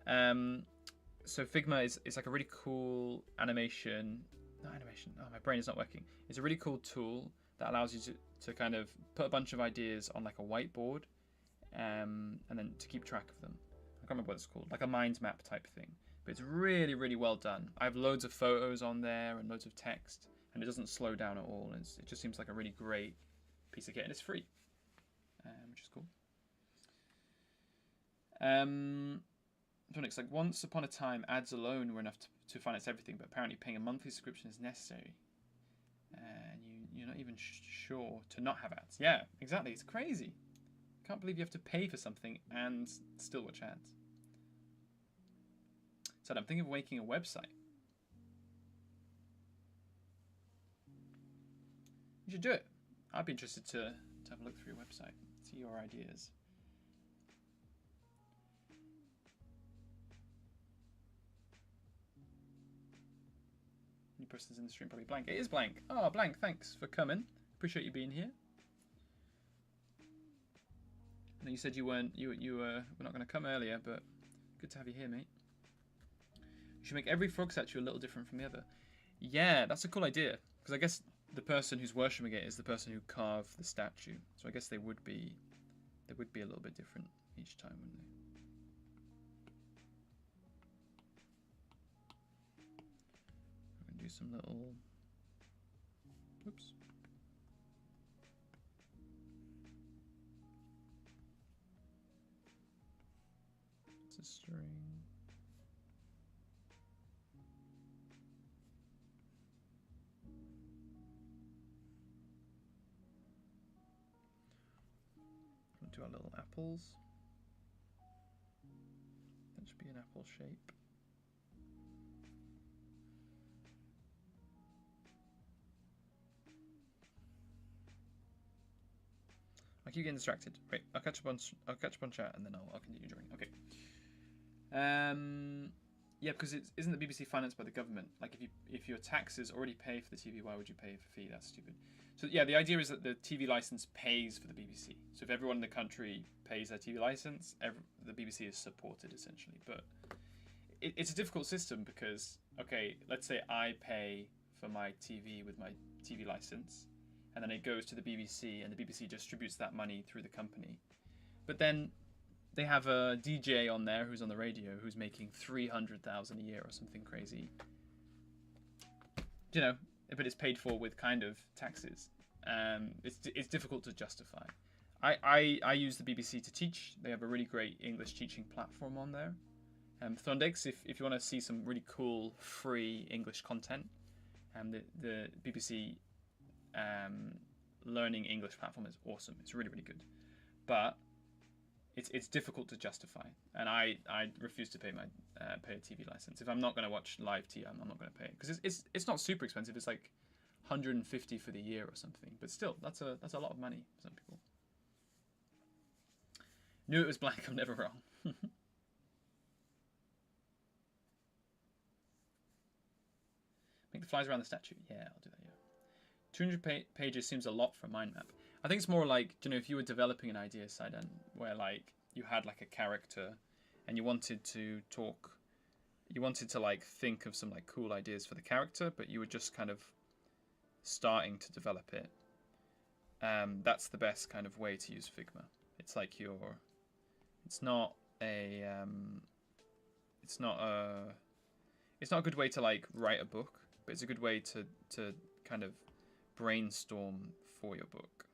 So Figma is like a really cool animation. Not animation. Oh, my brain is not working. It's a really cool tool that allows you to kind of put a bunch of ideas on like a whiteboard, and then to keep track of them. I can't remember what it's called, like a mind map type thing. But it's really, really well done. I have loads of photos on there and loads of text, and it doesn't slow down at all. It just seems like a really great piece of kit, and it's free, which is cool. It's like once upon a time, ads alone were enough to finance everything, but apparently paying a monthly subscription is necessary. And you're not even sure to not have ads. Yeah, exactly. It's crazy. Can't believe you have to pay for something and still watch ads. So I'm thinking of making a website. You should do it. I'd be interested to have a look through your website, see your ideas. New person's in the stream, probably Blank. It is Blank. Oh, Blank, thanks for coming. Appreciate you being here. I know you said you were not going to come earlier, but good to have you here, mate. You should make every frog statue a little different from the other. Yeah, that's a cool idea, because I guess the person who's worshipping it is the person who carved the statue. So I guess they would be a little bit different each time, wouldn't they? We can do some little. Oops. It's a string. Do our little apples. That should be an apple shape. I keep getting distracted. Wait, I'll catch up on chat and then I'll continue drawing. Okay. Yeah, because isn't the BBC financed by the government? Like if your taxes already pay for the TV, why would you pay for fee? That's stupid. So yeah, the idea is that the TV license pays for the BBC. So if everyone in the country pays their TV license, the BBC is supported essentially. But it's a difficult system because, okay, let's say I pay for my TV with my TV license, and then it goes to the BBC, and the BBC distributes that money through the company. But then they have a DJ on there who's on the radio who's making $300,000 a year or something crazy. You know, but it's paid for with kind of taxes. It's difficult to justify. I use the BBC to teach. They have a really great English teaching platform on there. Thundix, if you want to see some really cool free English content, the BBC Learning English platform is awesome. It's really, really good. But it's difficult to justify, and I refuse to pay a TV license. If I'm not going to watch live TV, I'm not going to pay it because it's not super expensive. It's like $150 for the year or something. But still, that's a lot of money for some people. Knew it was blank. I'm never wrong. Make the flies around the statue. Yeah, I'll do that. Yeah. 200 pages seems a lot for a mind map. I think it's more like, you know, if you were developing an idea, Saidan, where like you had like a character and you wanted to like think of some like cool ideas for the character, but you were just kind of starting to develop it. That's the best kind of way to use Figma. It's like it's not a good way to like write a book, but it's a good way to kind of brainstorm for your book.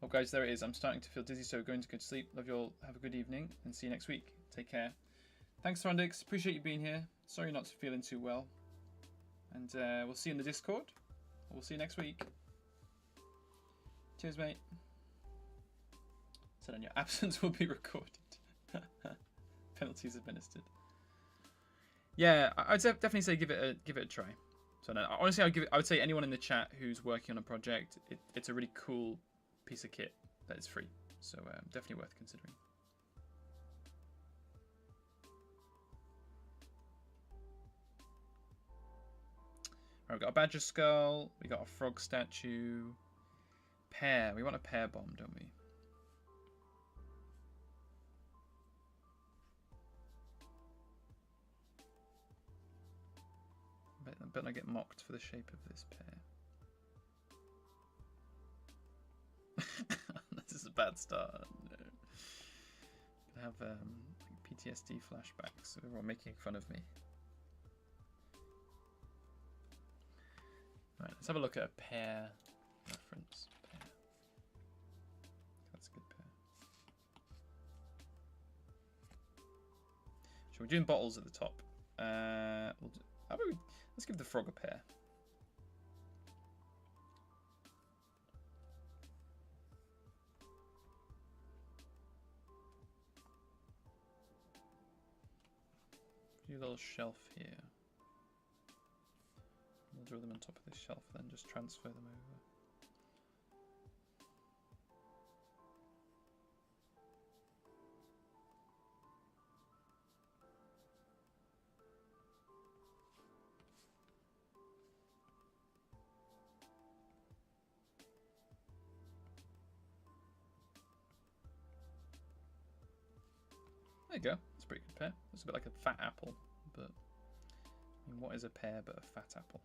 Well, guys, there it is. I'm starting to feel dizzy, so going to go to sleep. Love you all. Have a good evening, and see you next week. Take care. Thanks, Rondix. Appreciate you being here. Sorry you're not feeling too well. And we'll see you in the Discord. We'll see you next week. Cheers, mate. Said on your absence will be recorded. Penalties administered. Yeah, I'd definitely say give it a try. So no, honestly, I would say anyone in the chat who's working on a project, it's a really cool piece of kit that is free. So definitely worth considering. Right, we've got a badger skull, we got a frog statue, pear. We want a pear bomb, don't we? I bet I get mocked for the shape of this pear. This is a bad start. No. I have PTSD flashbacks. Everyone making fun of me. Right, let's have a look at a pear reference. Pear. That's a good pear. So we're doing bottles at the top. Let's give the frog a pear. Do a little shelf here. We'll draw them on top of this shelf, then just transfer them over. There you go. That's a pretty good pear. It's a bit like a fat apple, but I mean, what is a pear but a fat apple?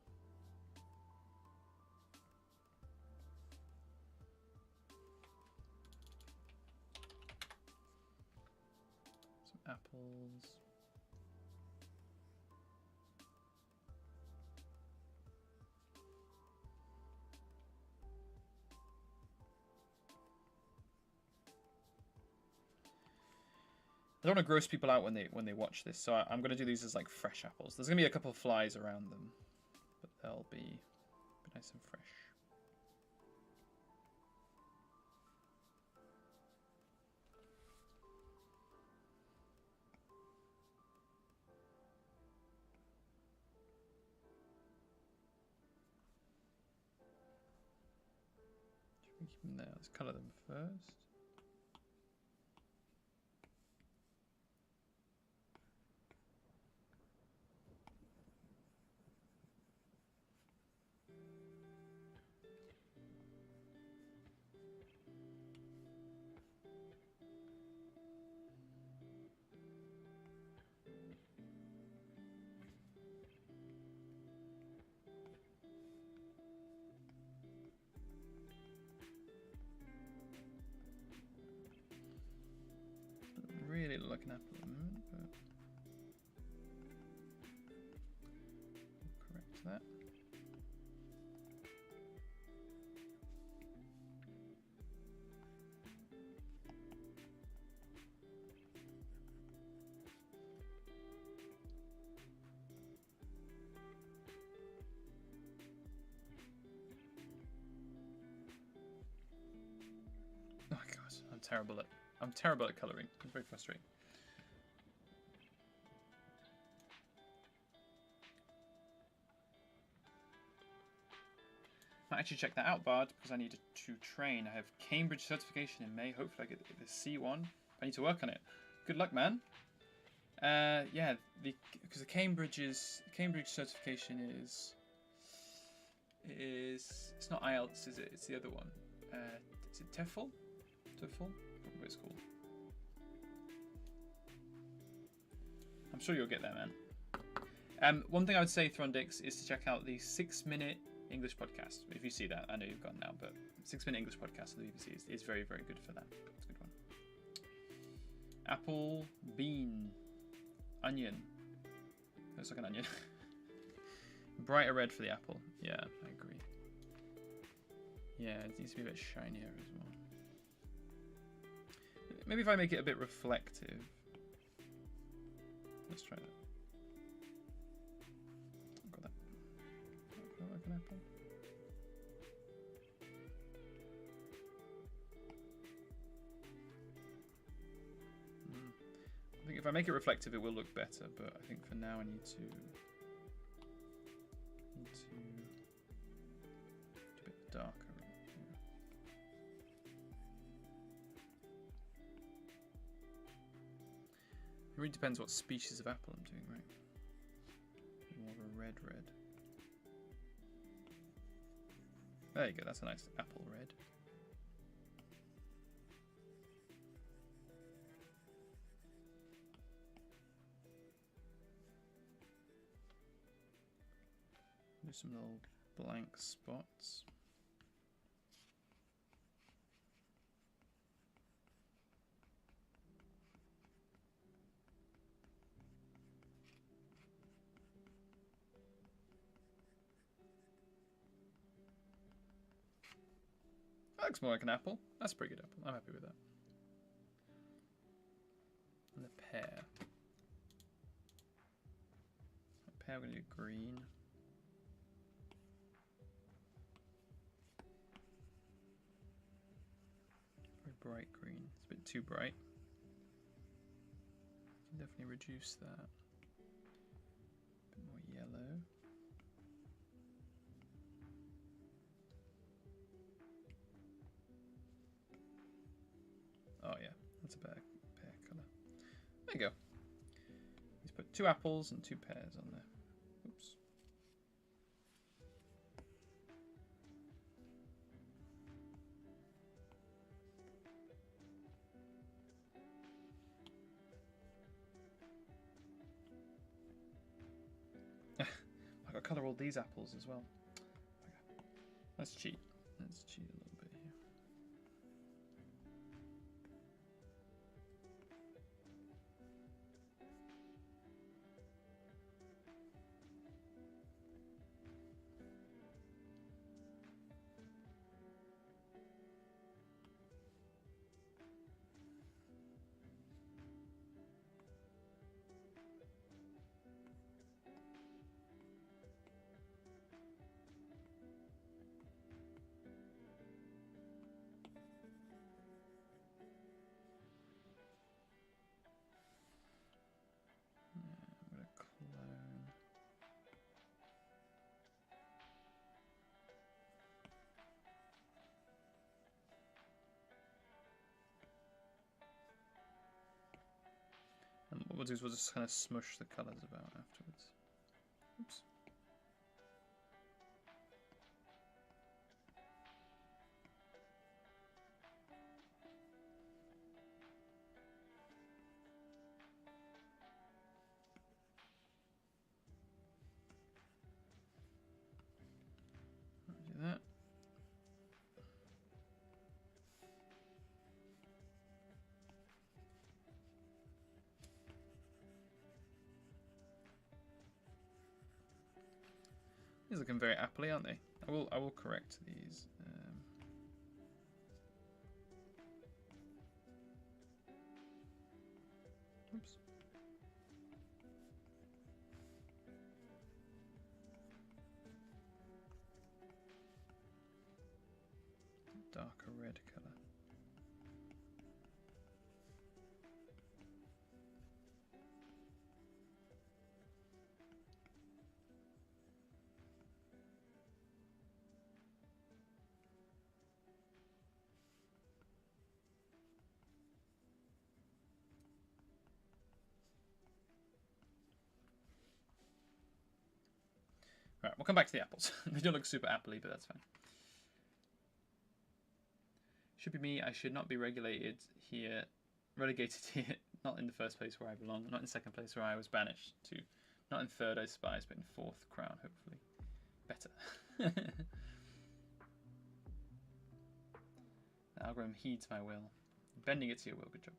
Some apples. I don't want to gross people out when they watch this, so I'm going to do these as like fresh apples. There's going to be a couple of flies around them, but they'll be nice and fresh. Should we keep them there? Let's colour them first. Really look like an apple at the moment, but we'll correct that. Oh my god, I'm terrible at colouring. It's very frustrating. Might actually check that out, Bard, because I need to train. I have Cambridge certification in May. Hopefully I get the C1. I need to work on it. Good luck, man. Yeah, because the Cambridge certification is it's not IELTS, is it? It's the other one. Is it TEFL? TEFL? I forgot what it's called. I'm sure you'll get there, man. One thing I would say, Throndix, is to check out the 6-minute English podcast. If you see that, I know you've gone now, but 6-minute English podcast on the BBC is very, very good for that. It's a good one. Apple, bean, onion. Looks like an onion. Brighter red for the apple. Yeah, I agree. Yeah, it needs to be a bit shinier as well. Maybe if I make it a bit reflective. Let's try that. Got that. Got like an apple. I think if I make it reflective, it will look better. But I think for now, I need to do a bit darker. It really depends what species of apple I'm doing, right? More of a red. There you go, that's a nice apple red. Do some little blank spots. That looks more like an apple. That's a pretty good apple. I'm happy with that. And the pear. The pear, we're going to do green. Very bright green. It's a bit too bright. You can definitely reduce that. A bit more yellow. Oh yeah, that's a better pear colour. There you go. Let's put 2 apples and 2 pears on there. Oops. colour all these apples as well. Okay. Let's cheat. Let's cheat a little bit here. And what we'll do is we'll just kind of smush the colours about afterwards. Oops. Do that. These are looking very appley, aren't they? I will correct these. Oops. Darker red colour. Right, we'll come back to the apples. They don't look super appley, but that's fine. Should be me. I should not be relegated here, not in the first place where I belong, not in second place where I was banished to, not in third, I despise, but in fourth crown, hopefully. Better. The algorithm heeds my will. Bending it to your will, good job.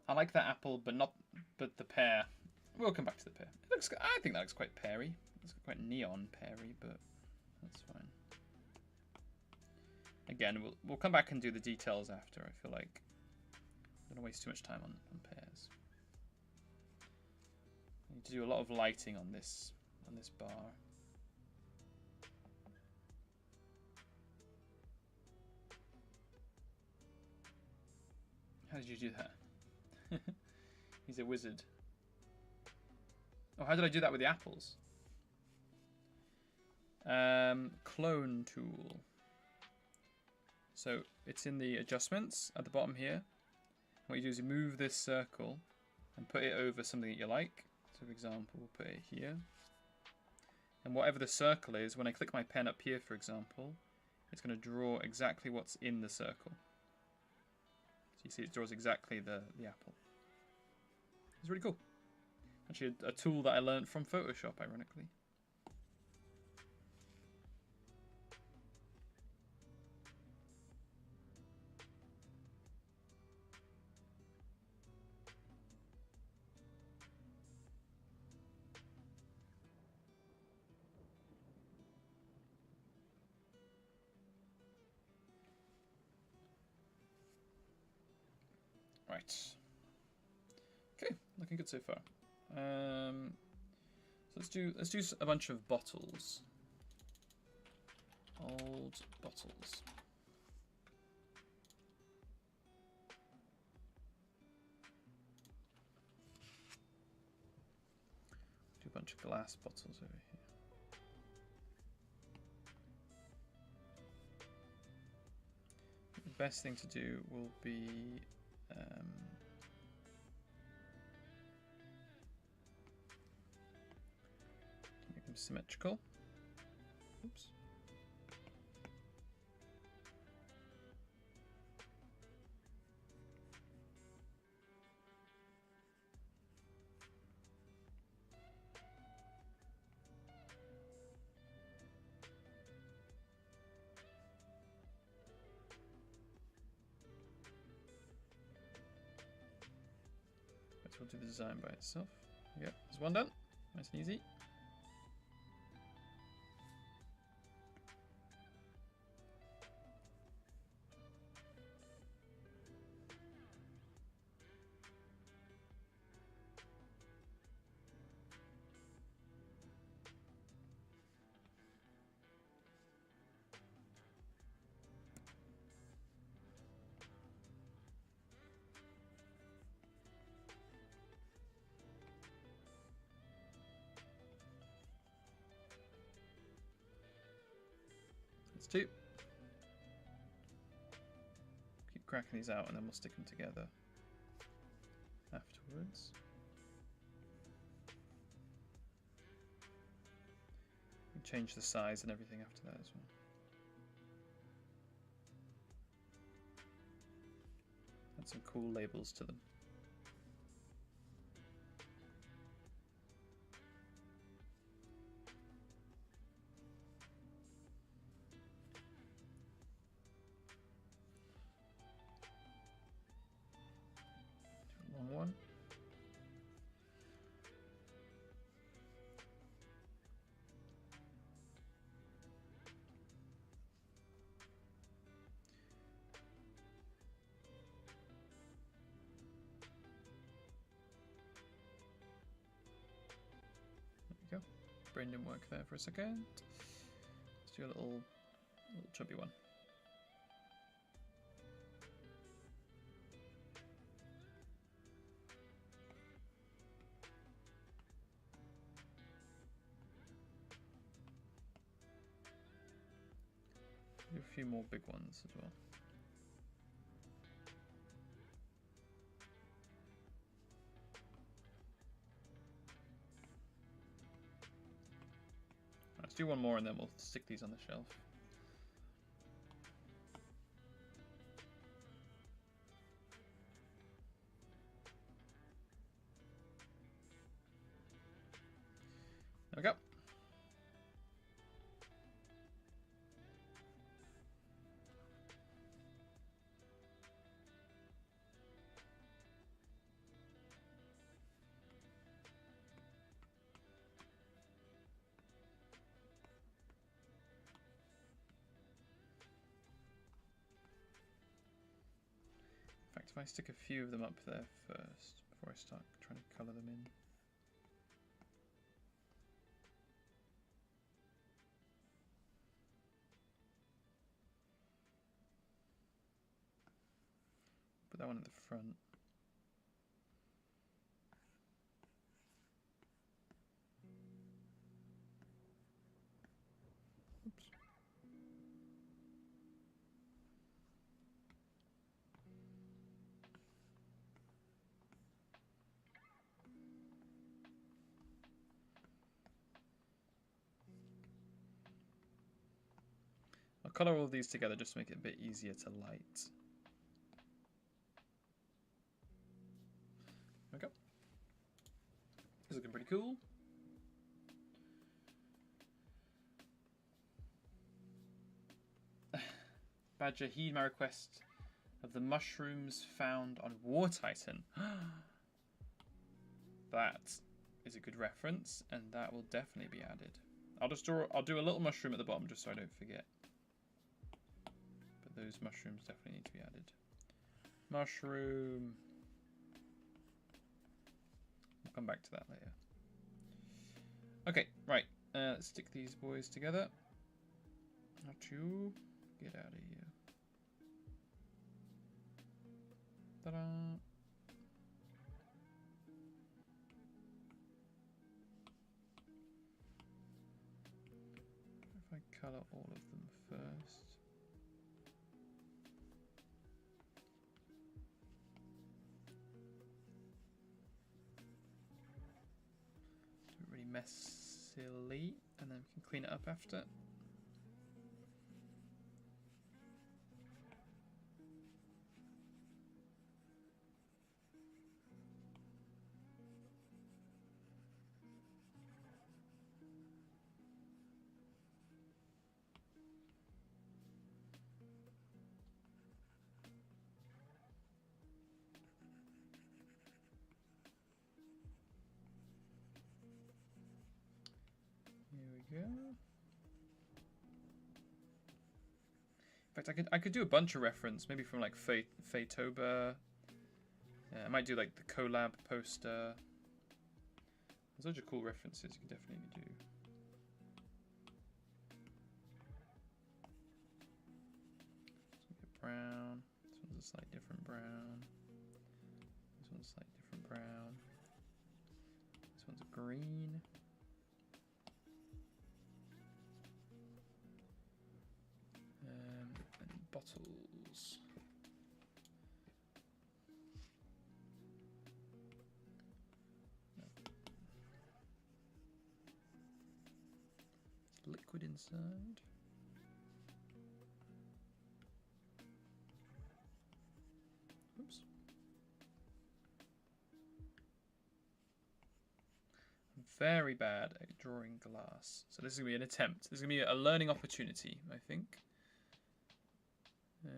I like that apple, but the pear. We'll come back to the pear. I think that looks quite peary. It's quite neon peary, but that's fine. Again, we'll come back and do the details after. I feel like I don't want to waste too much time on pears. I need to do a lot of lighting on this bar. How did you do that? He's a wizard. Oh, how did I do that with the apples? Clone tool. So it's in the adjustments at the bottom here. What you do is you move this circle and put it over something that you like. So for example, we'll put it here. And whatever the circle is, when I click my pen up here, for example, it's going to draw exactly what's in the circle. So you see it draws exactly the apple. It's really cool. Actually, a tool that I learned from Photoshop, ironically. Right. Okay, looking good so far. So let's do a bunch of bottles. Old bottles. Do a bunch of glass bottles over here. The best thing to do will be make them symmetrical. Oops. will do the design by itself. Yep, there's one done. Nice and easy. That's two. Keep cracking these out and then we'll stick them together afterwards. We change the size and everything after that as well. Add some cool labels to them. Long one. There we go. Brain didn't work there for a second. Let's do a little chubby one. Do a few more big ones as well. Let's do one more and then we'll stick these on the shelf. There we go. In fact, if I stick a few of them up there first, before I start trying to colour them in. Put that one at the front. Oops. I'll colour all of these together just to make it a bit easier to light. There we go. It's looking pretty cool. Badger, heed my request of the mushrooms found on War Titan. That is a good reference, and that will definitely be added. I'll do a little mushroom at the bottom just so I don't forget. But those mushrooms definitely need to be added. Mushroom. We'll come back to that later. Okay, right. Let's stick these boys together. Not you. Get out of here. Ta-da! If I colour all of them first. Do it really messily, and then we can clean it up after. In fact, I could do a bunch of reference, maybe from like Fatoba. I might do like the collab poster. There's such cool references you can definitely do. Brown. This one's a slightly different brown. This one's a slightly different brown. This one's a green. And bottles. No. Liquid inside. Oops. I'm very bad at drawing glass. So this is going to be an attempt. This is going to be a learning opportunity, I think. So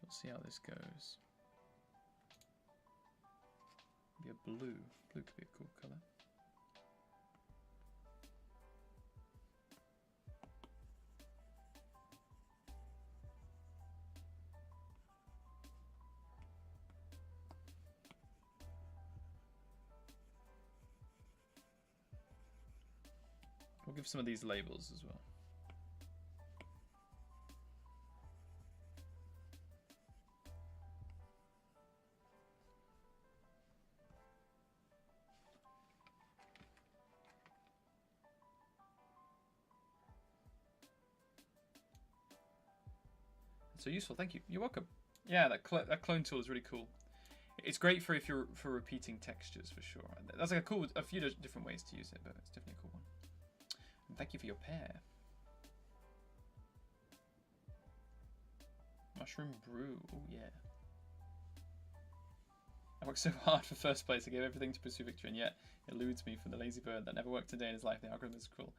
we'll see how this goes. Be a blue. Blue could be a cool color. We'll give some of these labels as well. So useful, thank you. You're welcome. Yeah, that clone tool is really cool. It's great for if you're for repeating textures for sure. That's like a few different ways to use it, but it's definitely a cool one. And thank you for your pear. Mushroom brew. Oh yeah. I worked so hard for first place. I gave everything to pursue victory, and yet it eludes me from the lazy bird that never worked a day in his life. The algorithm is cruel.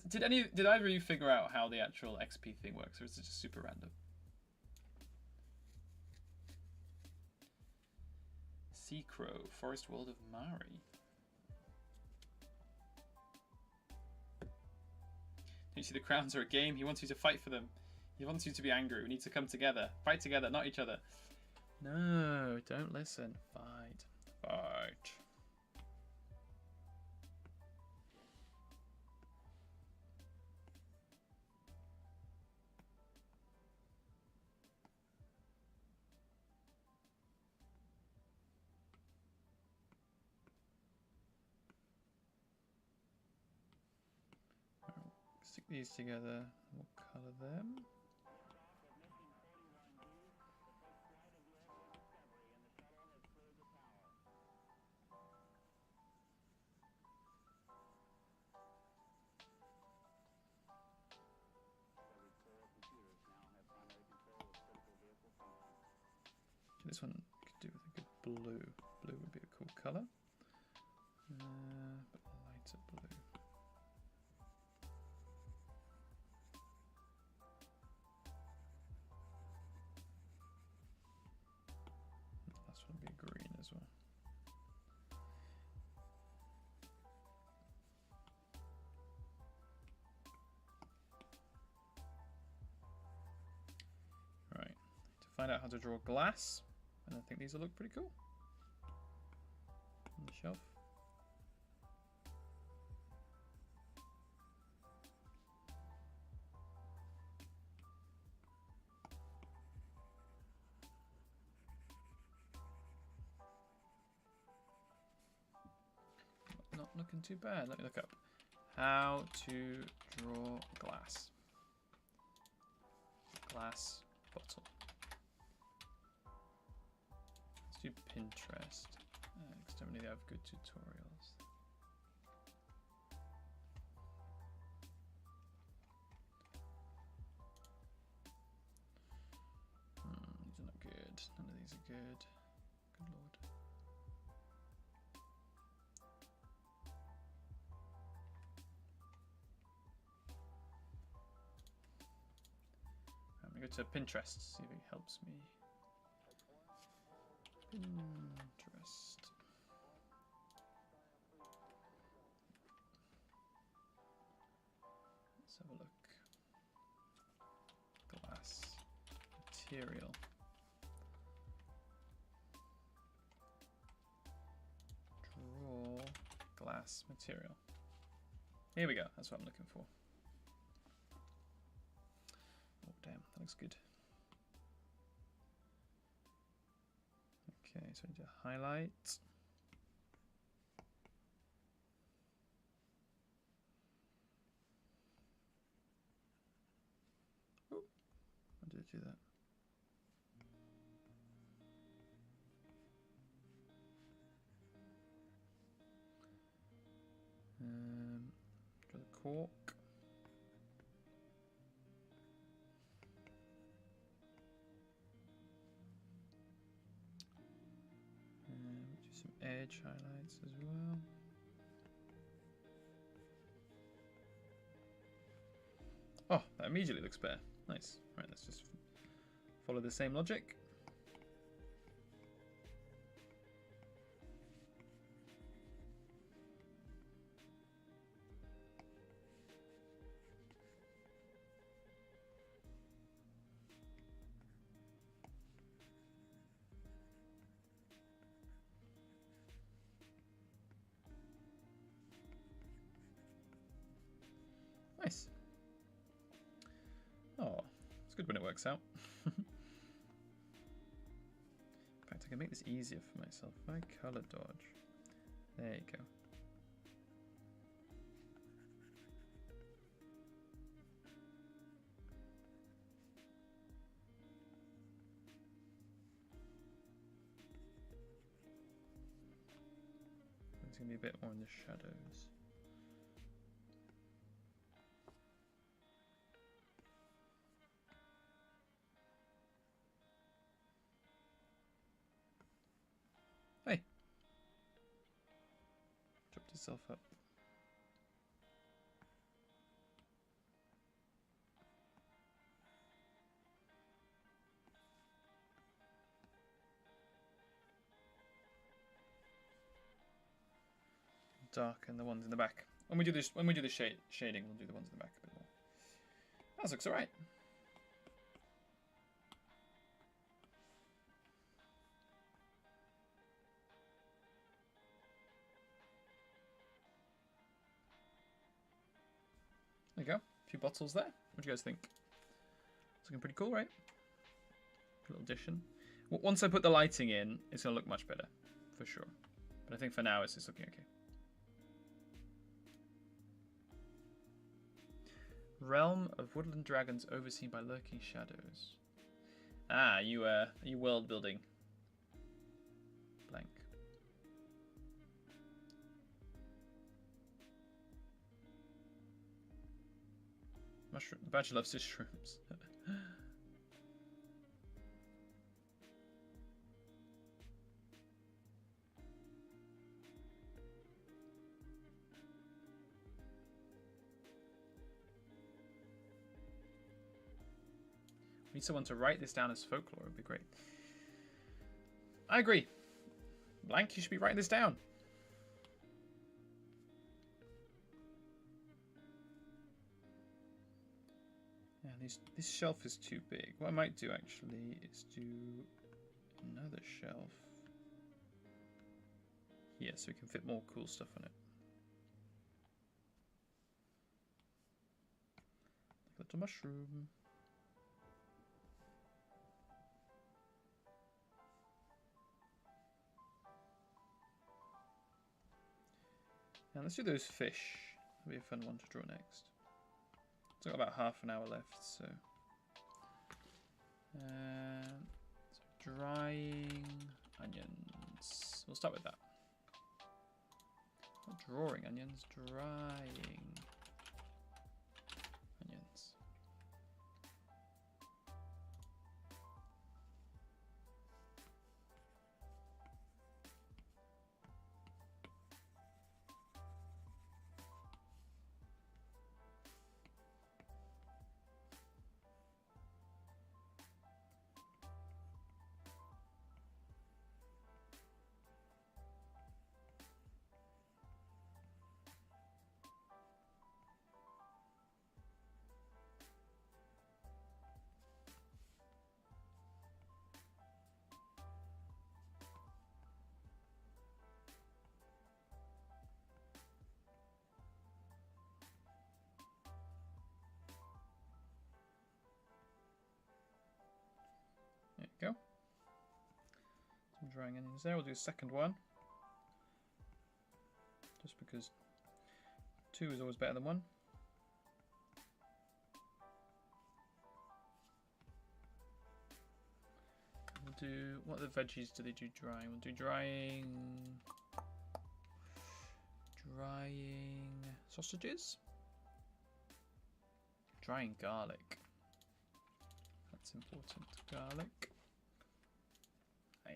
Did either of you figure out how the actual XP thing works, or is it just super random? Sea Crow, Forest World of Mari. You see, the crowns are a game. He wants you to fight for them. He wants you to be angry. We need to come together. Fight together, not each other. No, don't listen. Fight. Fight. Stick these together. We'll color them. This one could do with a good blue. Blue would be a cool color. But lighter blue. Last one would be green as well. Right. To find out how to draw glass. And I think these will look pretty cool on the shelf. Not looking too bad. Let me look up how to draw glass. Glass bottle. Do Pinterest, because don't really have good tutorials. These are not good. None of these are good. Good lord. I'm gonna go to Pinterest, see if it helps me. Interest. Let's have a look. Glass material. Draw glass material. Here we go. That's what I'm looking for. Oh damn, that looks good. Okay, so I need to highlight. Oh, how did it do that? Draw the cork. Do some edge highlights as well. Oh, that immediately looks better. Nice. Right, let's just follow the same logic. Nice. Oh, it's good when it works out. In fact, I can make this easier for myself. If I color dodge. There you go. It's going to be a bit more in the shadows. Hey! Chopped yourself up. Darken the ones in the back. When we do this, shading, we'll do the ones in the back a bit more. That looks alright. There you go. A few bottles there. What do you guys think? It's looking pretty cool, right? A little addition. Once I put the lighting in, it's going to look much better, for sure. But I think for now, it's just looking okay. Realm of woodland dragons overseen by lurking shadows. Ah, you world building. Blank. Mushroom. The badger loves his shrooms. We need someone to write this down as folklore. It would be great. I agree. Blank, you should be writing this down. Yeah, this shelf is too big. What I might do actually is do another shelf here so we can fit more cool stuff on it. Like a little mushroom. And let's do those fish. That'll be a fun one to draw next. It's got about half an hour left, so. So drying onions. We'll start with that. Not drawing onions, drying onions. drying onions there. We'll do a second one. Just because 2 is always better than 1. We'll do, what other veggies do they do drying? We'll do drying sausages. Drying garlic. That's important. Garlic. Oh, yeah.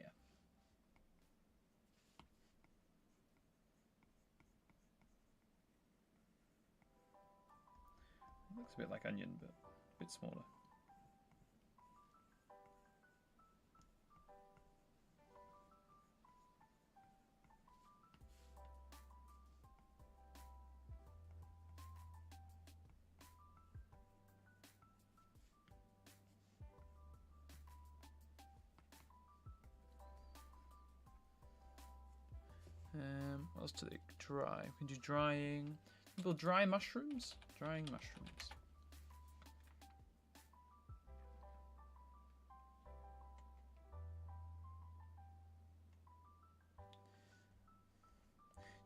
It looks a bit like onion, but a bit smaller. What else do they dry? We can do drying. People dry mushrooms? Drying mushrooms.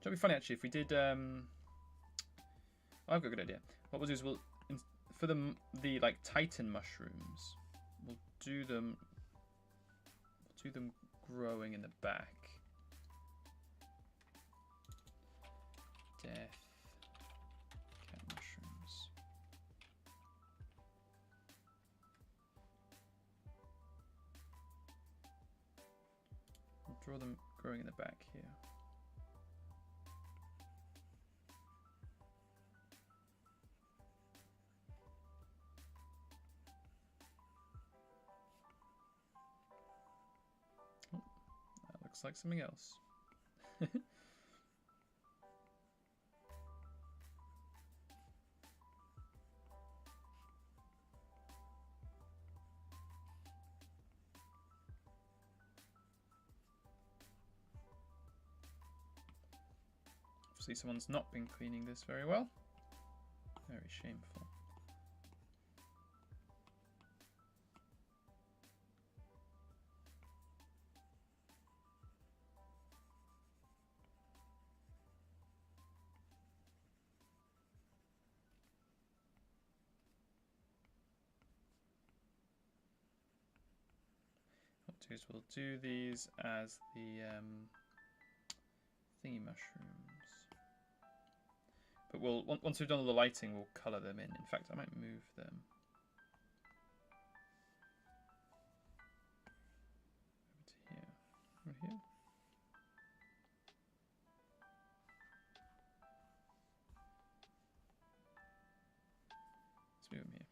It'd be funny actually if we did. Oh, I've got a good idea. What we'll do is for the like Titan mushrooms, we'll do them growing in the back. Death cat mushrooms. We'll draw them growing in the back here. Oh, that looks like something else. Obviously someone's not been cleaning this very well. Very shameful. What we'll do is we'll do these as the thingy mushrooms. But once we've done all the lighting, we'll colour them in. In fact, I might move them. Over to here. Over here. Let's move them here.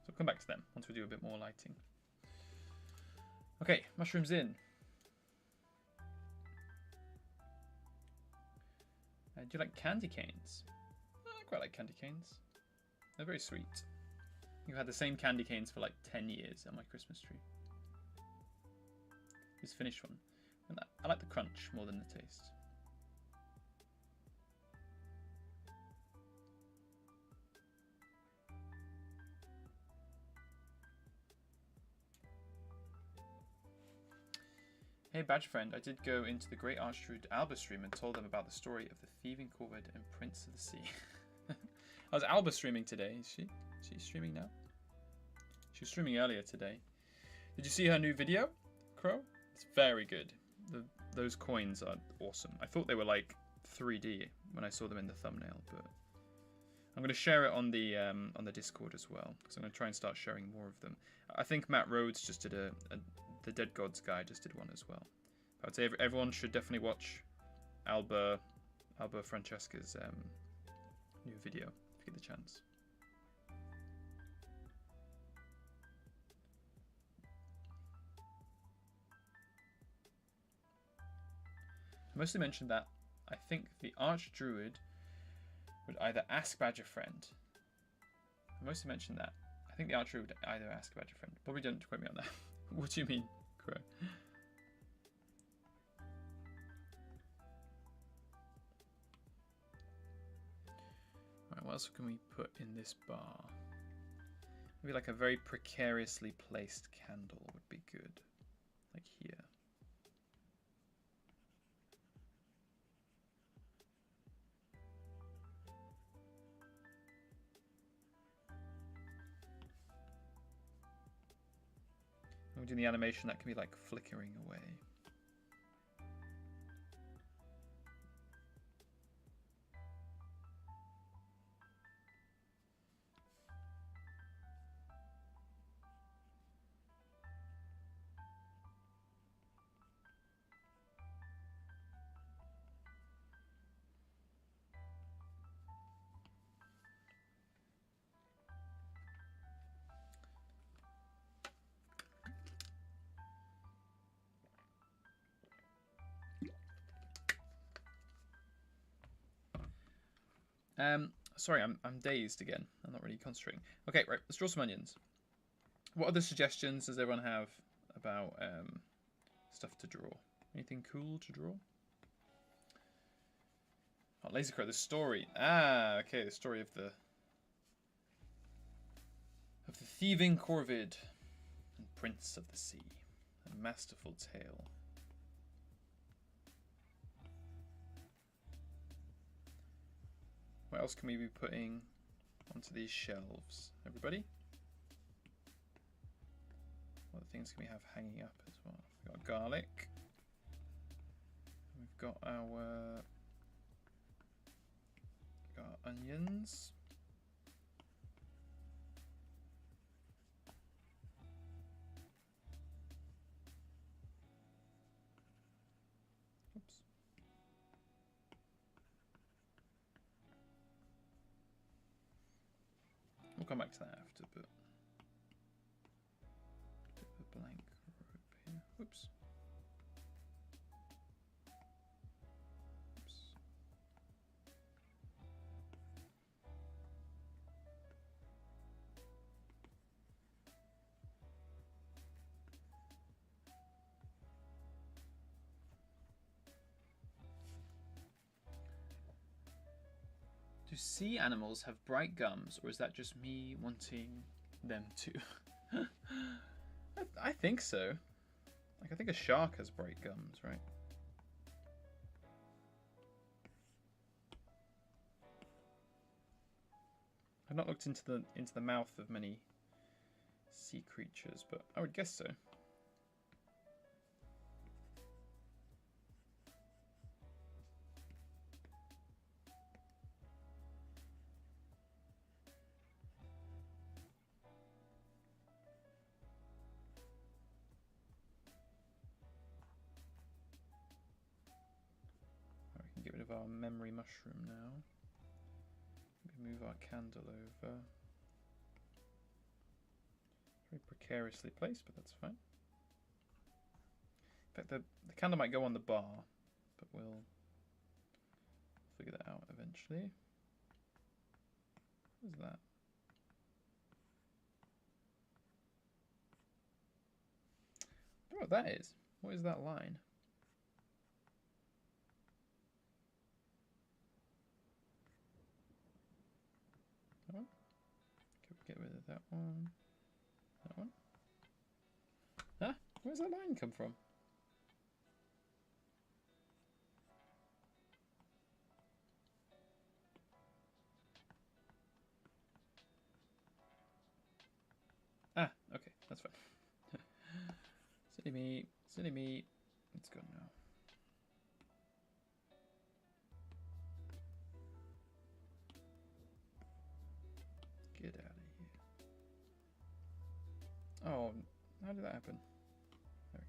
So we'll come back to them once we do a bit more lighting. Okay, mushrooms in. Do you like candy canes? I quite like candy canes. They're very sweet. I've had the same candy canes for like 10 years on my Christmas tree. Just finished one. And I like the crunch more than the taste. Hey Badge Friend, I did go into the Great Archdruid Alba stream and told them about the story of the thieving Corvid and Prince of the Sea. I was Alba streaming today, is she? Is she streaming now? She was streaming earlier today. Did you see her new video, Crow? It's very good. Those coins are awesome. I thought they were like 3D when I saw them in the thumbnail, but I'm going to share it on the Discord as well, because I'm going to try and start sharing more of them. I think Matt Rhodes just did the Dead Gods guy just did one as well. I'd say everyone should definitely watch Alba Francesca's new video if you get the chance. I mostly mentioned that I think the Archdruid would either ask Badger Friend. I mostly mentioned that. I think the Archdruid would either ask Badger Friend. Probably don't quote me on that. What do you mean, Crow? Right, what else can we put in this bar? Maybe like a very precariously placed candle would be good. Like here. And we're doing the animation that can be like flickering away. Sorry, I'm dazed again. I'm not really concentrating. Okay, right, let's draw some onions. What other suggestions does everyone have about stuff to draw? Anything cool to draw? Oh, Lasercrow, the story. Ah, okay, the story of the thieving corvid and prince of the sea. A masterful tale. What else can we be putting onto these shelves? Everybody? What things can we have hanging up as well? We've got garlic. We've got our onions. Oops. We'll come back to that after, but a blank rope here. Whoops. Oops. Do sea animals have bright gums, or is that just me wanting them to? I think so. Like, I think a shark has bright gums, right? I've not looked into the mouth of many sea creatures, but I would guess so. We can get rid of our memory mushroom now. Maybe move our candle over. Very precariously placed, but that's fine. In fact, the candle might go on the bar, but we'll figure that out eventually. What is that? I don't know what that is. What is that line? That one? Can we get rid of that one? That one? Ah, where's that line come from? Ah, okay, that's fine. Silly me, silly me. It's gone now. Get out of here. Oh, how did that happen? There we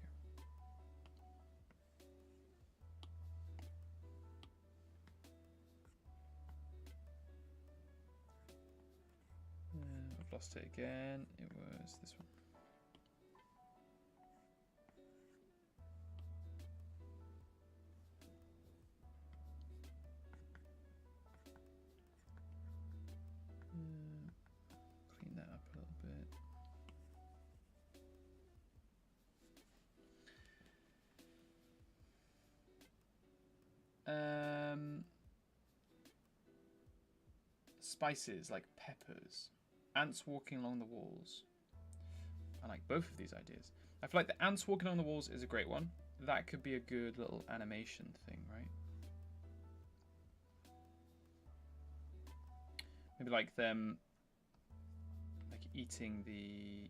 go. I've lost it again. It was this one. Clean that up a little bit. Spices like peppers, ants walking along the walls. I like both of these ideas. I feel like the ants walking along the walls is a great one. That could be a good little animation thing, right? Maybe like them like eating the,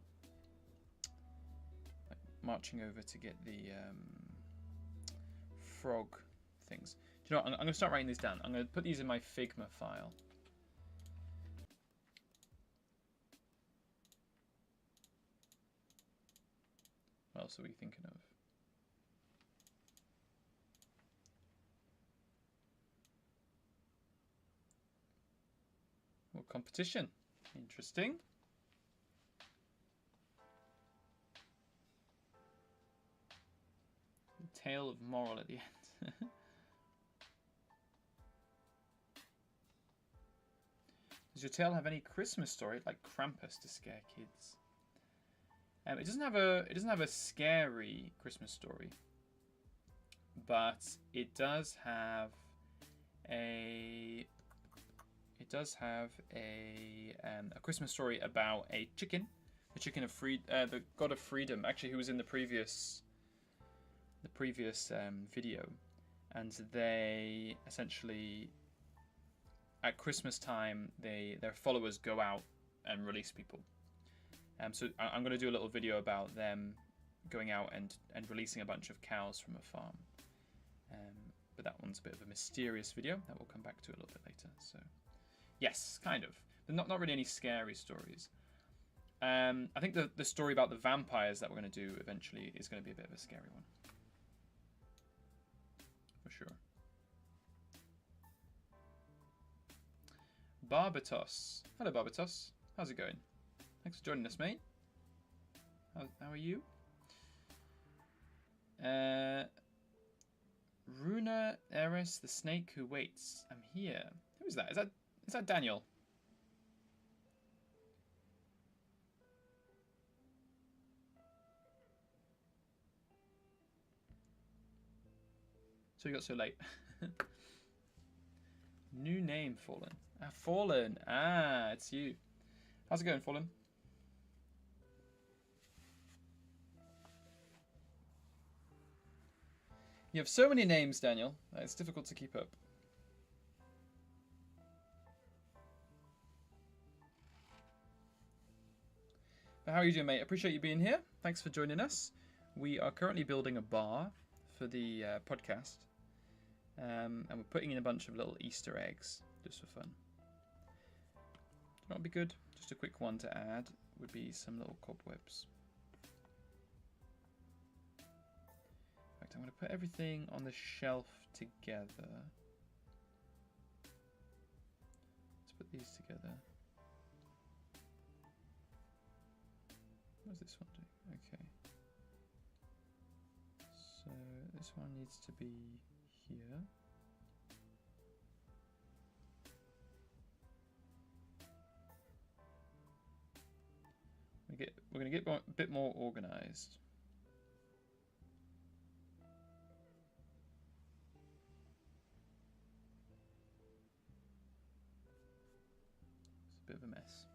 like marching over to get the frog things. Do you know what? I'm going to start writing these down. I'm going to put these in my Figma file. What else are we thinking of? What competition? Interesting. The tale of moral at the end. Does your tale have any Christmas story like Krampus to scare kids? It doesn't have a scary Christmas story, but it does have a Christmas story about a chicken, the god of freedom, actually, who was in the previous video, and they essentially at Christmas time their followers go out and release people. So I'm going to do a little video about them going out and releasing a bunch of cows from a farm. But that one's a bit of a mysterious video that we'll come back to a little bit later. So yes, kind of, but not really any scary stories. I think the story about the vampires that we're going to do eventually is going to be a bit of a scary one, for sure. Barbatos, hello Barbatos, how's it going? Thanks for joining us, mate. How are you? Runa Eris, the snake who waits. I'm here. Who is that? Is that Daniel? So you got so late. New name, Fallen. Ah, Fallen. Ah, it's you. How's it going, Fallen? You have so many names, Daniel. It's difficult to keep up. But how are you doing, mate? Appreciate you being here. Thanks for joining us. We are currently building a bar for the podcast. And we're putting in a bunch of little Easter eggs, just for fun. That would be good. Just a quick one to add would be some little cobwebs. I'm going to put everything on the shelf together. Let's put these together. What does this one do? Okay. So this one needs to be here. We're going to get a bit more organized. Bit of a mess.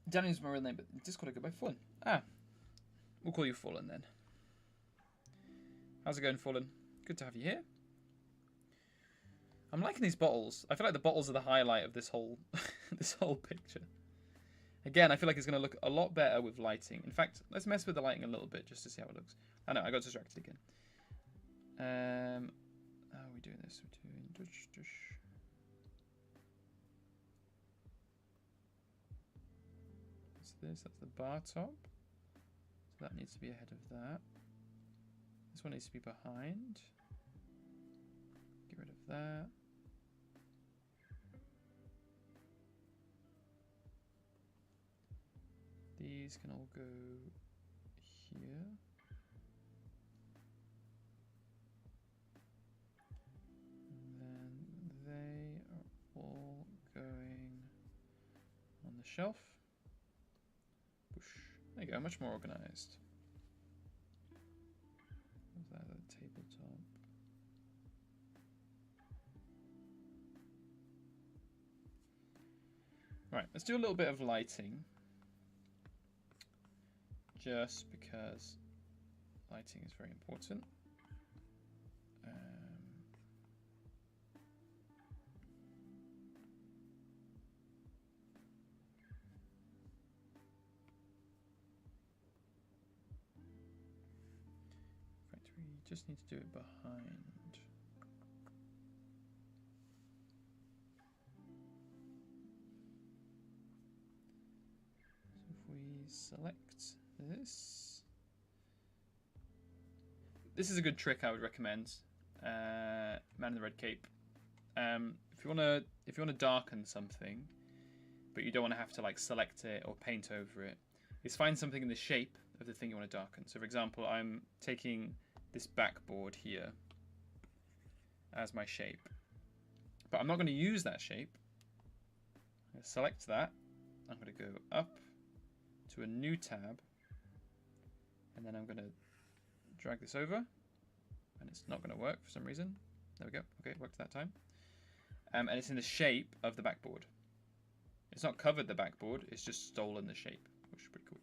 Daniel's my real name, but Discord I go by Fallen. Ah, we'll call you Fallen then. How's it going, Fallen? Good to have you here. I'm liking these bottles. I feel like the bottles are the highlight of this whole this whole picture. Again, I feel like it's going to look a lot better with lighting. In fact, let's mess with the lighting a little bit just to see how it looks. I know, I got distracted again. How are we doing this? We're doing... What's this? That's the bar top. So that needs to be ahead of that. This one needs to be behind. Get rid of that. These can all go here. And then they shelf. Whoosh. There you go, much more organized. What's that, a tabletop? Right, let's do a little bit of lighting. Just because lighting is very important. We just need to do it behind. So if we select this is a good trick I would recommend. Man in the Red Cape. If you wanna darken something, but you don't want to have to like select it or paint over it, is find something in the shape of the thing you want to darken. So for example, I'm taking this backboard here as my shape, but I'm not going to use that shape. I'm going to select that. I'm going to go up to a new tab, and then I'm going to drag this over, and it's not going to work for some reason. There we go. Okay, it worked that time. And it's in the shape of the backboard. It's not covered the backboard, it's just stolen the shape, which is pretty cool.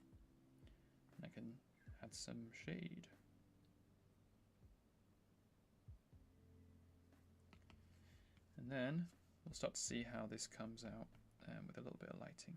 And I can add some shade. And then we'll start to see how this comes out with a little bit of lighting.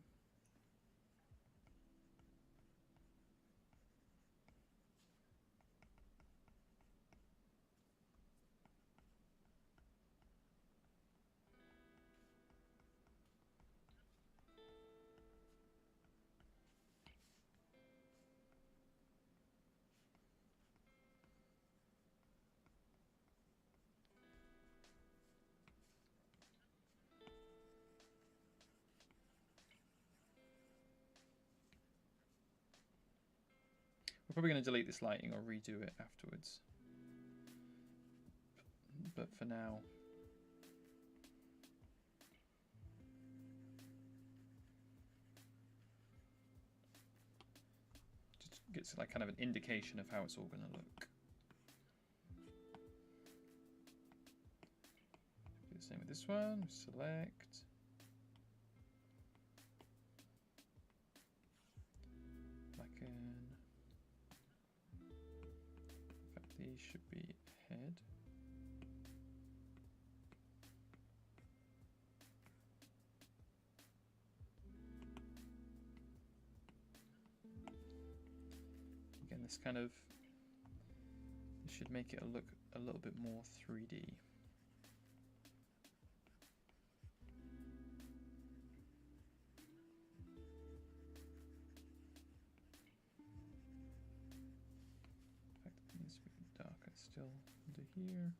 We're probably going to delete this lighting or redo it afterwards. But for now, just gets like kind of an indication of how it's all going to look. Do the same with this one. Select. Blacken. In fact, these should be head. Again, this kind of should make it look a little bit more 3D. Still under here.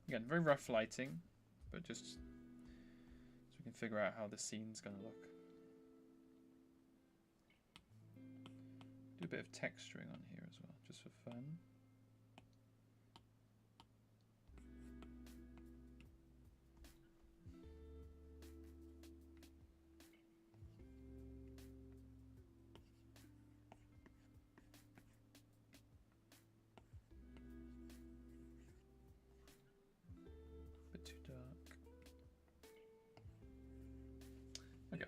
Again, very rough lighting, but just so we can figure out how the scene's going to look. Do a bit of texturing on here as well, just for fun. Bit too dark. Okay.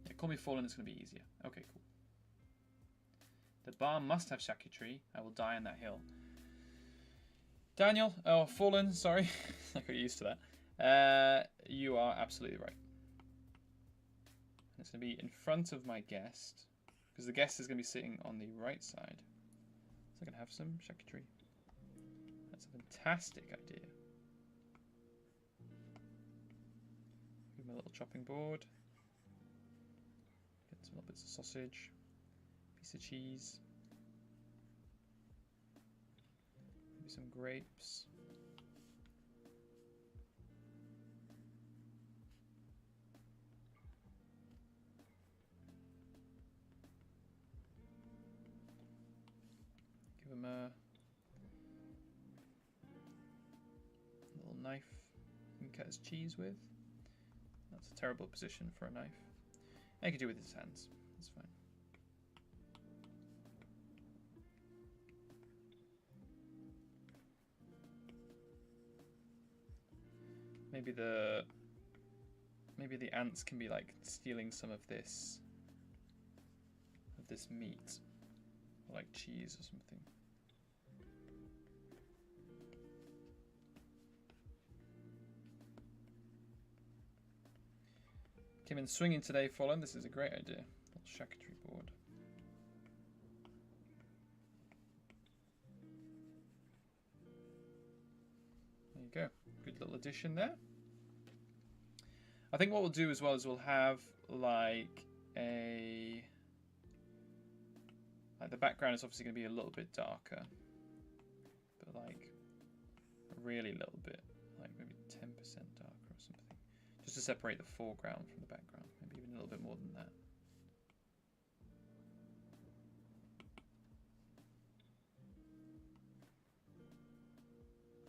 Yeah, call me Fallen, it's going to be easier. Okay, cool. The bar must have charcuterie. I will die on that hill. Daniel, oh, Fallen, sorry. I got used to that. You are absolutely right. And it's going to be in front of my guest, because the guest is going to be sitting on the right side. So I can have some charcuterie. That's a fantastic idea. Give him a little chopping board. Get some little bits of sausage. Piece of cheese. Maybe some grapes. Give him a little knife he can cut his cheese with. That's a terrible position for a knife. And he can do it with his hands. That's fine. Maybe the ants can be like stealing some of this meat, or like cheese or something. Came in swinging today, Fallen. This is a great idea. Little charcuterie board. There you go. Good little addition there. I think what we'll do as well is we'll have like the background is obviously going to be a little bit darker, but like a really little bit, like maybe 10% darker or something, just to separate the foreground from the background. Maybe even a little bit more than that.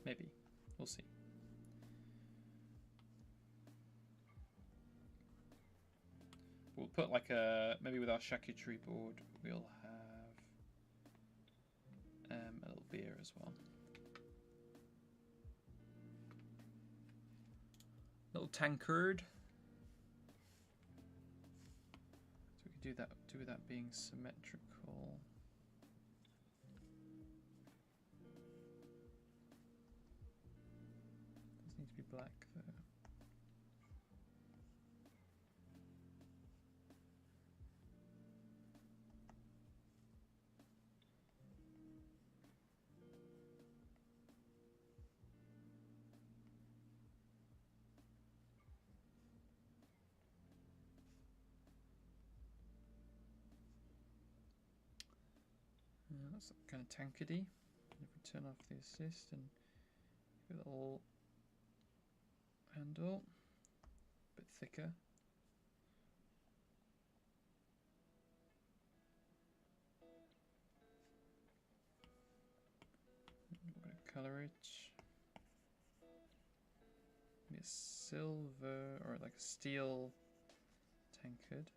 Maybe. We'll see. We'll put like maybe with our charcuterie board, we'll have a little beer as well. Little tankard. So we could do with that being symmetrical. Doesn't need to be black though. That's kind of tankardy. If we turn off the assist and give it a little handle, a bit thicker. We're going to colour it. Maybe a silver or like a steel tankard.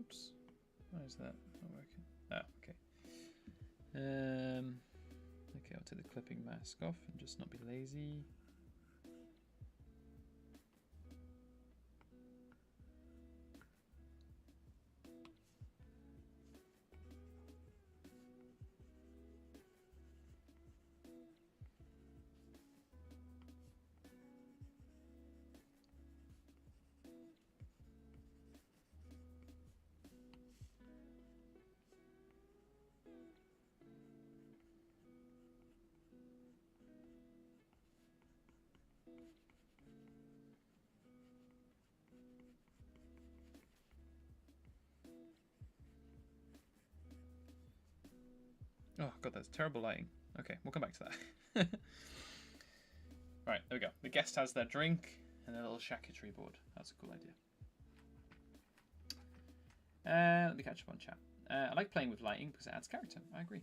Oops, why is that not working? Ah, okay. Okay, I'll take the clipping mask off and just not be lazy. Oh god, that's terrible lighting. Okay, we'll come back to that. Right, there we go. The guest has their drink and their little charcuterie board. That's a cool idea. Let me catch up on chat. I like playing with lighting because it adds character. I agree.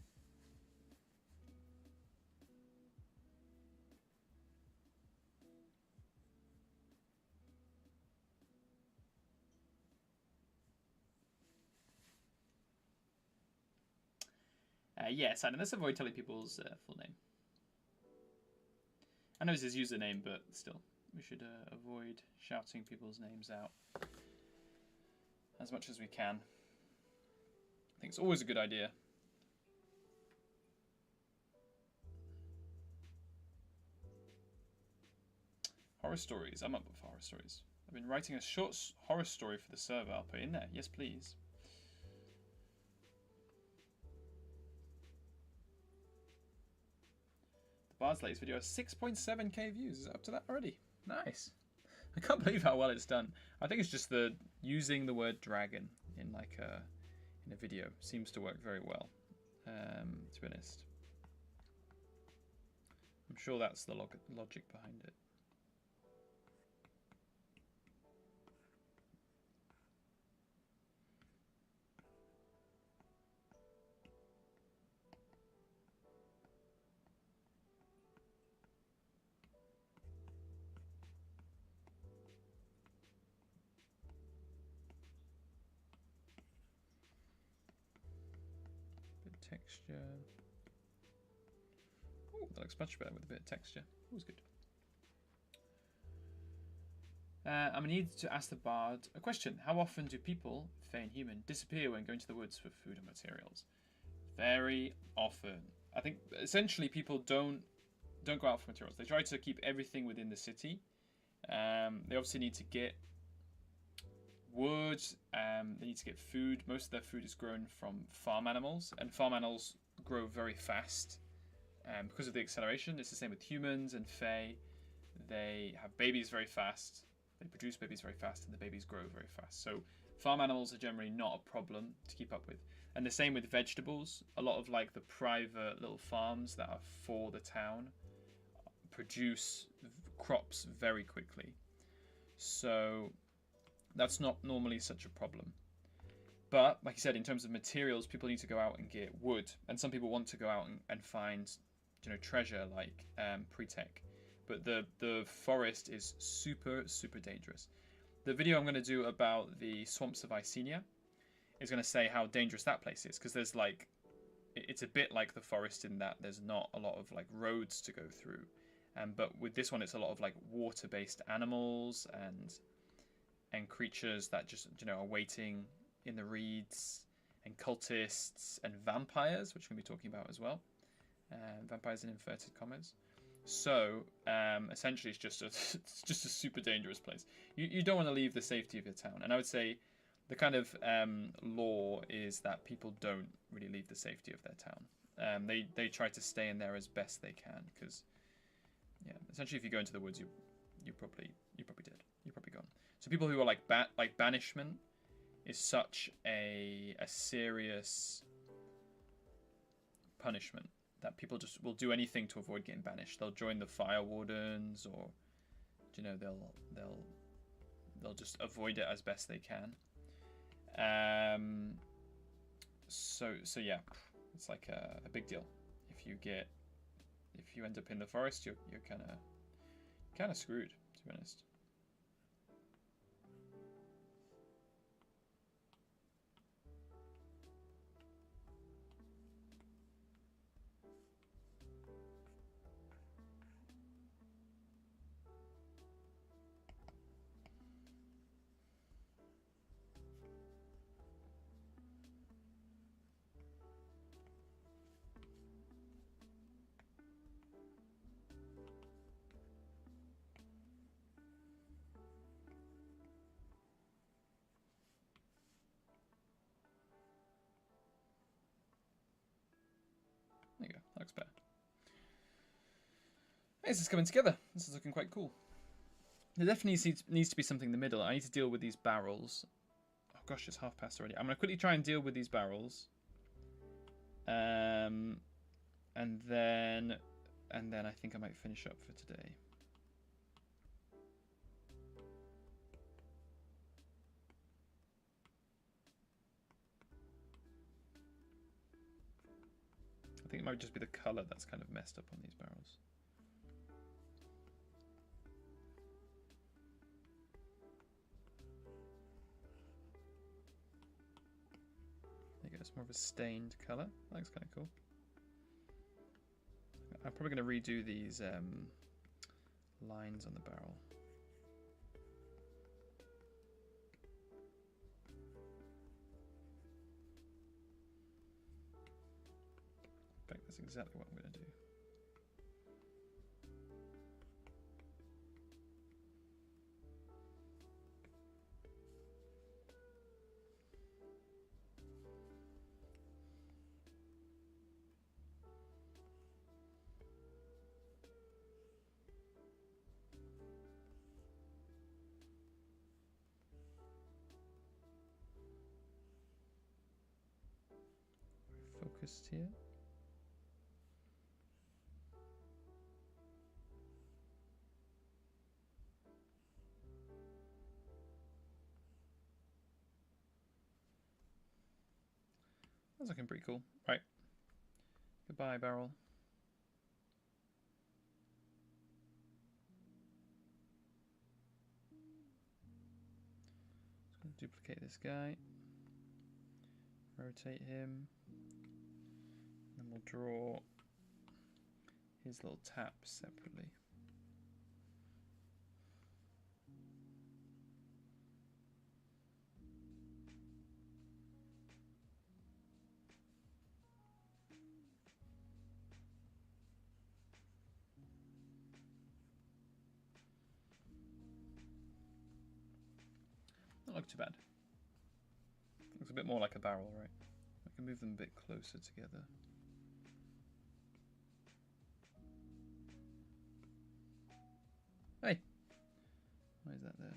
Yeah, Simon, let's avoid telling people's full name. I know it's his username, but still, we should avoid shouting people's names out as much as we can. I think it's always a good idea. Horror stories. I'm up with horror stories. I've been writing a short horror story for the server. I'll put it in there. Yes, please. The Bard's latest video has 6.7k views. Is it up to that already? Nice. I can't believe how well it's done. I think it's just the using the word dragon in like in a video seems to work very well. To be honest, I'm sure that's the logic behind it. Texture. Oh, that looks much better with a bit of texture. Always good. I'm gonna need to ask the Bard a question. How often do people, Fey and human, disappear when going to the woods for food and materials? Very often. I think essentially people don't go out for materials. They try to keep everything within the city. They obviously need to get wood, they need to get food. Most of their food is grown from farm animals, and farm animals grow very fast because of the acceleration. It's the same with humans and Fae. They have babies very fast, they produce babies very fast, and the babies grow very fast. So farm animals are generally not a problem to keep up with. And the same with vegetables. A lot of like the private little farms that are for the town produce crops very quickly. So that's not normally such a problem. But like you said, in terms of materials, people need to go out and get wood, and some people want to go out and find, you know, treasure like pre-tech. But the forest is super dangerous. The video I'm going to do about the swamps of Icenia is going to say how dangerous that place is, because there's like, it's a bit like the forest in that there's not a lot of like roads to go through, but with this one it's a lot of like water-based animals and creatures that just, you know, are waiting in the reeds, and cultists and vampires, which we're going to be talking about as well. Vampires in inverted commas. So essentially, it's just a super dangerous place. You don't want to leave the safety of your town, and I would say the kind of law is that people don't really leave the safety of their town. They try to stay in there as best they can, because yeah, essentially, if you go into the woods, you're probably dead. You're probably gone. So people who are like banishment is such a serious punishment that people just will do anything to avoid getting banished. They'll join the fire wardens, or, you know, they'll just avoid it as best they can. So yeah, it's like a big deal. If you end up in the forest, you're kind of screwed, to be honest. There you go. That looks better. This is coming together. This is looking quite cool. There definitely needs to be something in the middle. I need to deal with these barrels. Oh gosh, it's past already. I'm going to quickly try and deal with these barrels. And then I think I might finish up for today. I think it might just be the color that's kind of messed up on these barrels. There you go, it's more of a stained color. That looks kind of cool. I'm probably going to redo these lines on the barrel. In fact, that's exactly what I'm going to do. Focused here. That's looking pretty cool. Right. Goodbye, barrel. Just going to duplicate this guy. Rotate him. And we'll draw his little taps separately. Not look too bad. Looks a bit more like a barrel, right? I can move them a bit closer together. Hey! Why is that there?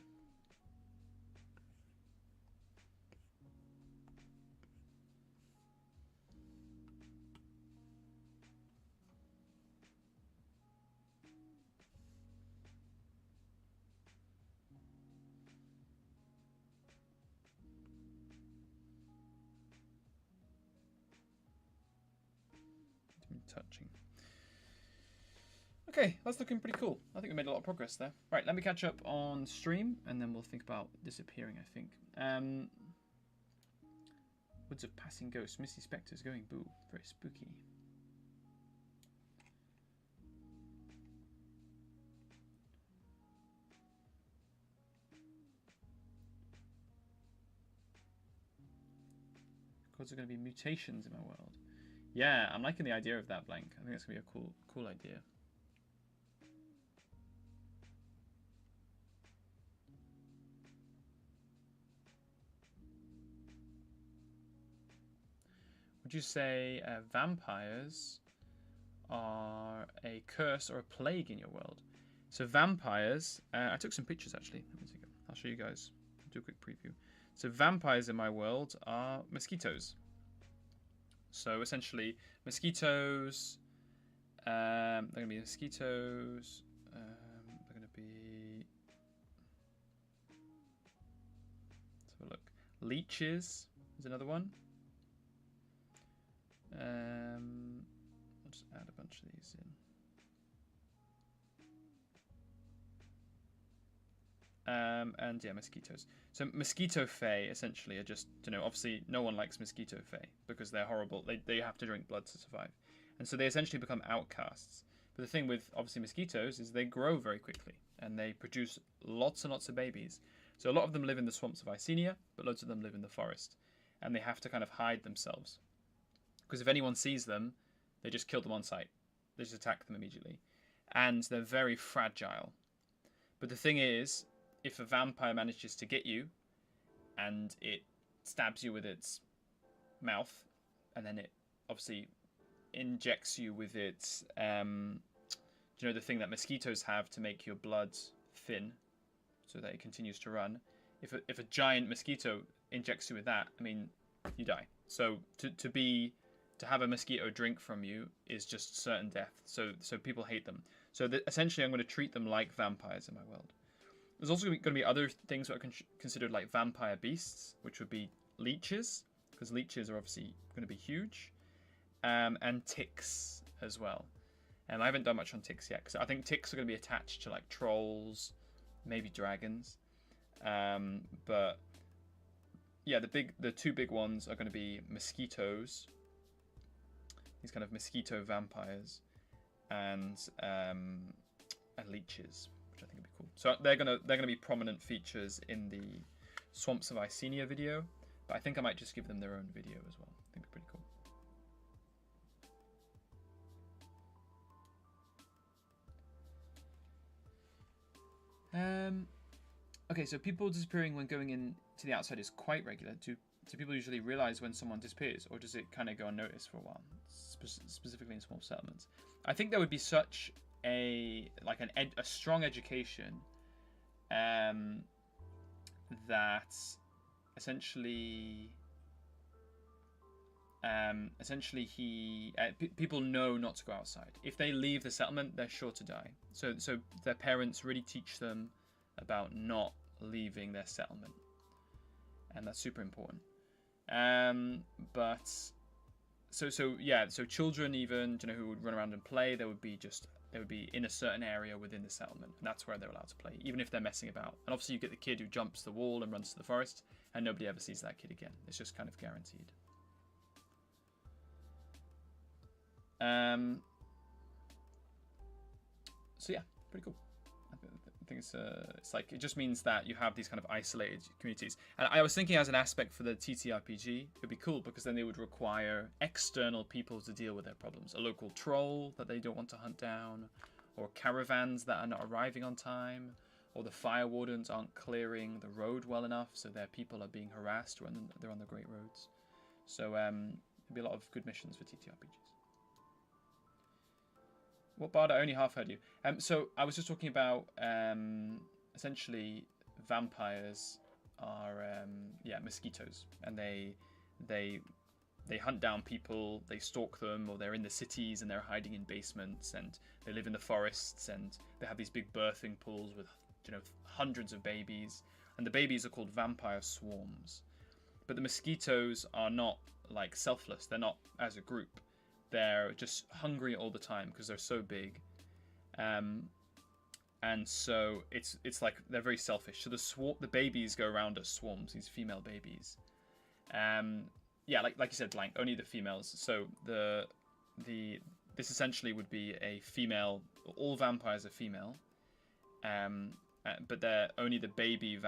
Touching. Okay, that's looking pretty cool. I think we made a lot of progress there. Right, let me catch up on stream, and then we'll think about disappearing, I think. Woods of Passing Ghosts. Misty Spectres going boo. Very spooky. Because there are going to be mutations in my world. Yeah, I'm liking the idea of that, Blank. I think that's going to be a cool idea. Would you say vampires are a curse or a plague in your world? So vampires, I took some pictures actually. I'll show you guys. I'll do a quick preview. So vampires in my world are mosquitoes. So essentially, mosquitoes. They're going to be mosquitoes. They're going to be. Let's have a look. Leeches is another one. I'll just add a bunch of these in. And yeah, mosquitoes. So mosquito fae essentially are just, obviously no one likes mosquito fae because they're horrible. They have to drink blood to survive. And so they essentially become outcasts. But the thing with obviously mosquitoes is they grow very quickly and they produce lots and lots of babies. So a lot of them live in the swamps of Icenia, but loads of them live in the forest. And they have to kind of hide themselves. Because if anyone sees them, they just kill them on sight. They just attack them immediately. And they're very fragile. But the thing is, if a vampire manages to get you and it stabs you with its mouth, and then it obviously injects you with its, the thing that mosquitoes have to make your blood thin so that it continues to run. If a giant mosquito injects you with that, I mean, you die. So to have a mosquito drink from you is just certain death. So people hate them. So essentially, I'm going to treat them like vampires in my world. There's also going to be other things that are considered like vampire beasts, which would be leeches, because leeches are obviously going to be huge, and ticks as well. And I haven't done much on ticks yet, because I think ticks are going to be attached to like trolls, maybe dragons. But yeah, the two big ones are going to be mosquitoes, these kind of mosquito vampires, and leeches, which I think would be cool. So they're gonna be prominent features in the Swamps of Icenia video, but I think I might just give them their own video as well. I think it'd be pretty cool. Okay, so people disappearing when going in to the outside is quite regular. Do people usually realize when someone disappears, or does it kind of go unnoticed for a while, specifically in small settlements? I think there would be such a strong education that essentially people know not to go outside. If they leave the settlement, they're sure to die. So their parents really teach them about not leaving their settlement, and that's super important. So children, even, you know, who would run around and play, they would be in a certain area within the settlement, and that's where they're allowed to play, even if they're messing about. And obviously you get the kid who jumps the wall and runs to the forest, and nobody ever sees that kid again. It's just kind of guaranteed. So yeah, pretty cool. I think it's like, it just means that you have these kind of isolated communities. And I was thinking, as an aspect for the TTRPG, it'd be cool because then they would require external people to deal with their problems. A local troll that they don't want to hunt down, or caravans that are not arriving on time, or the fire wardens aren't clearing the road well enough, so their people are being harassed when they're on the great roads. So there'd be a lot of good missions for TTRPGs. What bard? I only half heard you. So I was just talking about essentially vampires are mosquitoes, and they hunt down people, they stalk them, or they're in the cities and they're hiding in basements, and they live in the forests, and they have these big birthing pools with, you know, hundreds of babies, and the babies are called vampire swarms. But the mosquitoes are not like selfless. They're not as a group. They're just hungry all the time because they're so big, and so it's like they're very selfish. So the babies go around as swarms, these female babies. Like you said, Blank, only the females. So this essentially would be a female. All vampires are female, but they're only the baby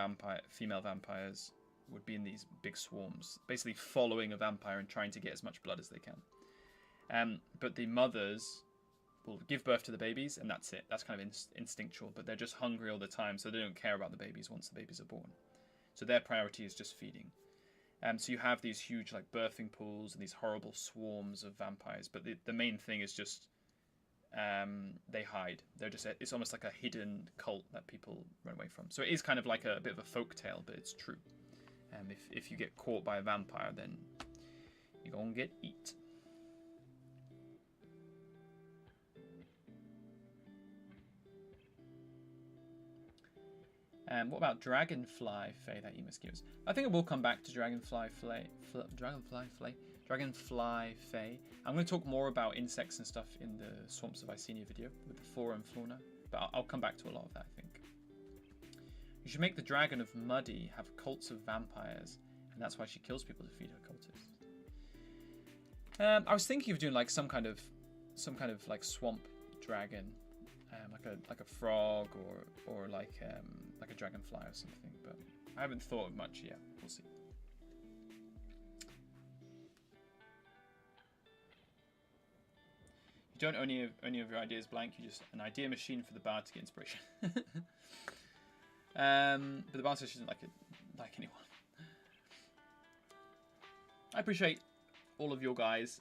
female vampires would be in these big swarms, basically following a vampire and trying to get as much blood as they can. But the mothers will give birth to the babies, and that's it. That's kind of instinctual, but they're just hungry all the time, so they don't care about the babies once the babies are born. So their priority is just feeding. So you have these huge like birthing pools and these horrible swarms of vampires, but the main thing is just they hide. It's almost like a hidden cult that people run away from. So it is kind of like a bit of a folk tale, but it's true. If you get caught by a vampire, then you're gonna get eat. What about Dragonfly Fae that eat mosquitoes? I think it will come back to Dragonfly Fae. I'm going to talk more about insects and stuff in the Swamps of Icenia video with the flora and fauna, but I'll come back to a lot of that, I think. You should make the Dragon of Muddy have cults of vampires, and that's why she kills people to feed her cultists. I was thinking of doing like some kind of like swamp dragon. Like a frog or like a dragonfly or something, but I haven't thought of much yet. We'll see. You don't own any of your ideas blank. You just an idea machine for the bard to get inspiration. But the bard says she doesn't like anyone. I appreciate all of your guys'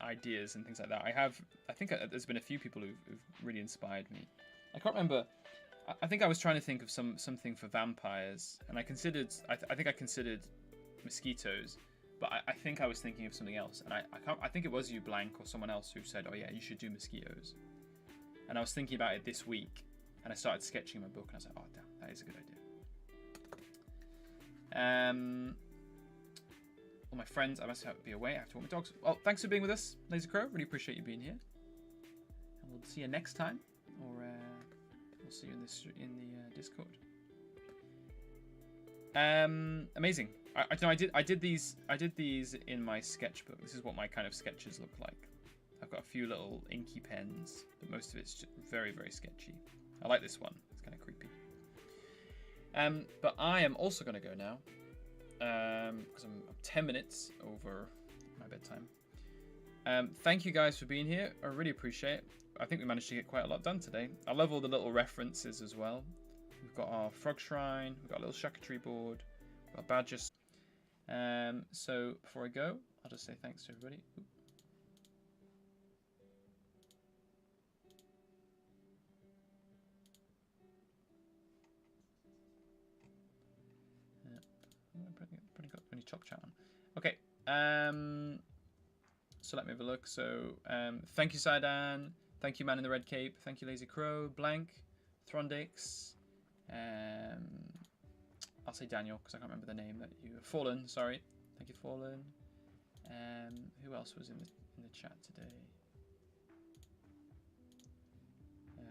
ideas and things like that. I think there's been a few people who've really inspired me. I can't remember. I think I was trying to think of something for vampires, and I think I considered mosquitoes, but I think I was thinking of something else, and I think it was you, Blank, or someone else who said, oh yeah, you should do mosquitoes. And I was thinking about it this week, and I started sketching my book, and I was like, oh damn, that is a good idea. All my friends, I must be away. I have to walk my dogs. Well, thanks for being with us, Laser Crow. Really appreciate you being here. And we'll see you next time, or we'll see you in the Discord. Amazing. I did these in my sketchbook. This is what my kind of sketches look like. I've got a few little inky pens, but most of it's just very, very sketchy. I like this one. It's kind of creepy. But I am also going to go now, because I'm 10 minutes over my bedtime. Thank you guys for being here. I really appreciate it. I think we managed to get quite a lot done today. I love all the little references as well. We've got our frog shrine. We've got a little shaka tree board. We've got badgers. So before I go, I'll just say thanks to everybody. Oop. Probably got any top chat on. Okay. So let me have a look. So thank you, Sidan. Thank you, Man in the Red Cape. Thank you, Lazy Crow. Blank. Throndax. I'll say Daniel because I can't remember the name that you. Fallen. Sorry. Thank you, Fallen. Who else was in the chat today?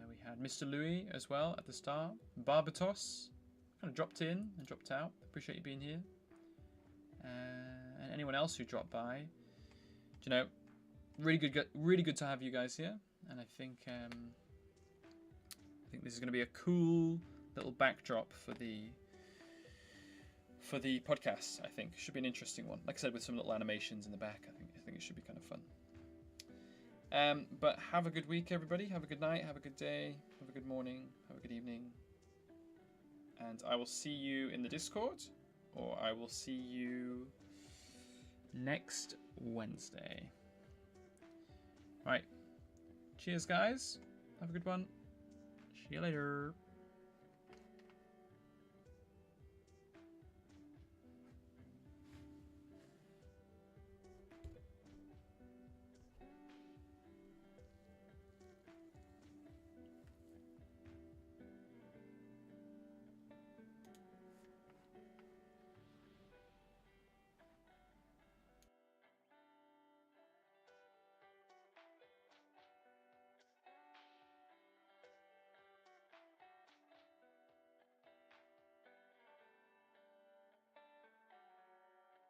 We had Mr. Louis as well at the start. Barbatos kind of dropped in and dropped out. Appreciate you being here. And anyone else who dropped by. You know, really good to have you guys here. And I think this is going to be a cool little backdrop for the podcast. I think should be an interesting one. Like I said, with some little animations in the back. I think it should be kind of fun. But have a good week, everybody. Have a good night. Have a good day. Have a good morning. Have a good evening. And I will see you in the Discord, or I will see you next Wednesday. Right. Cheers, guys. Have a good one. See you later.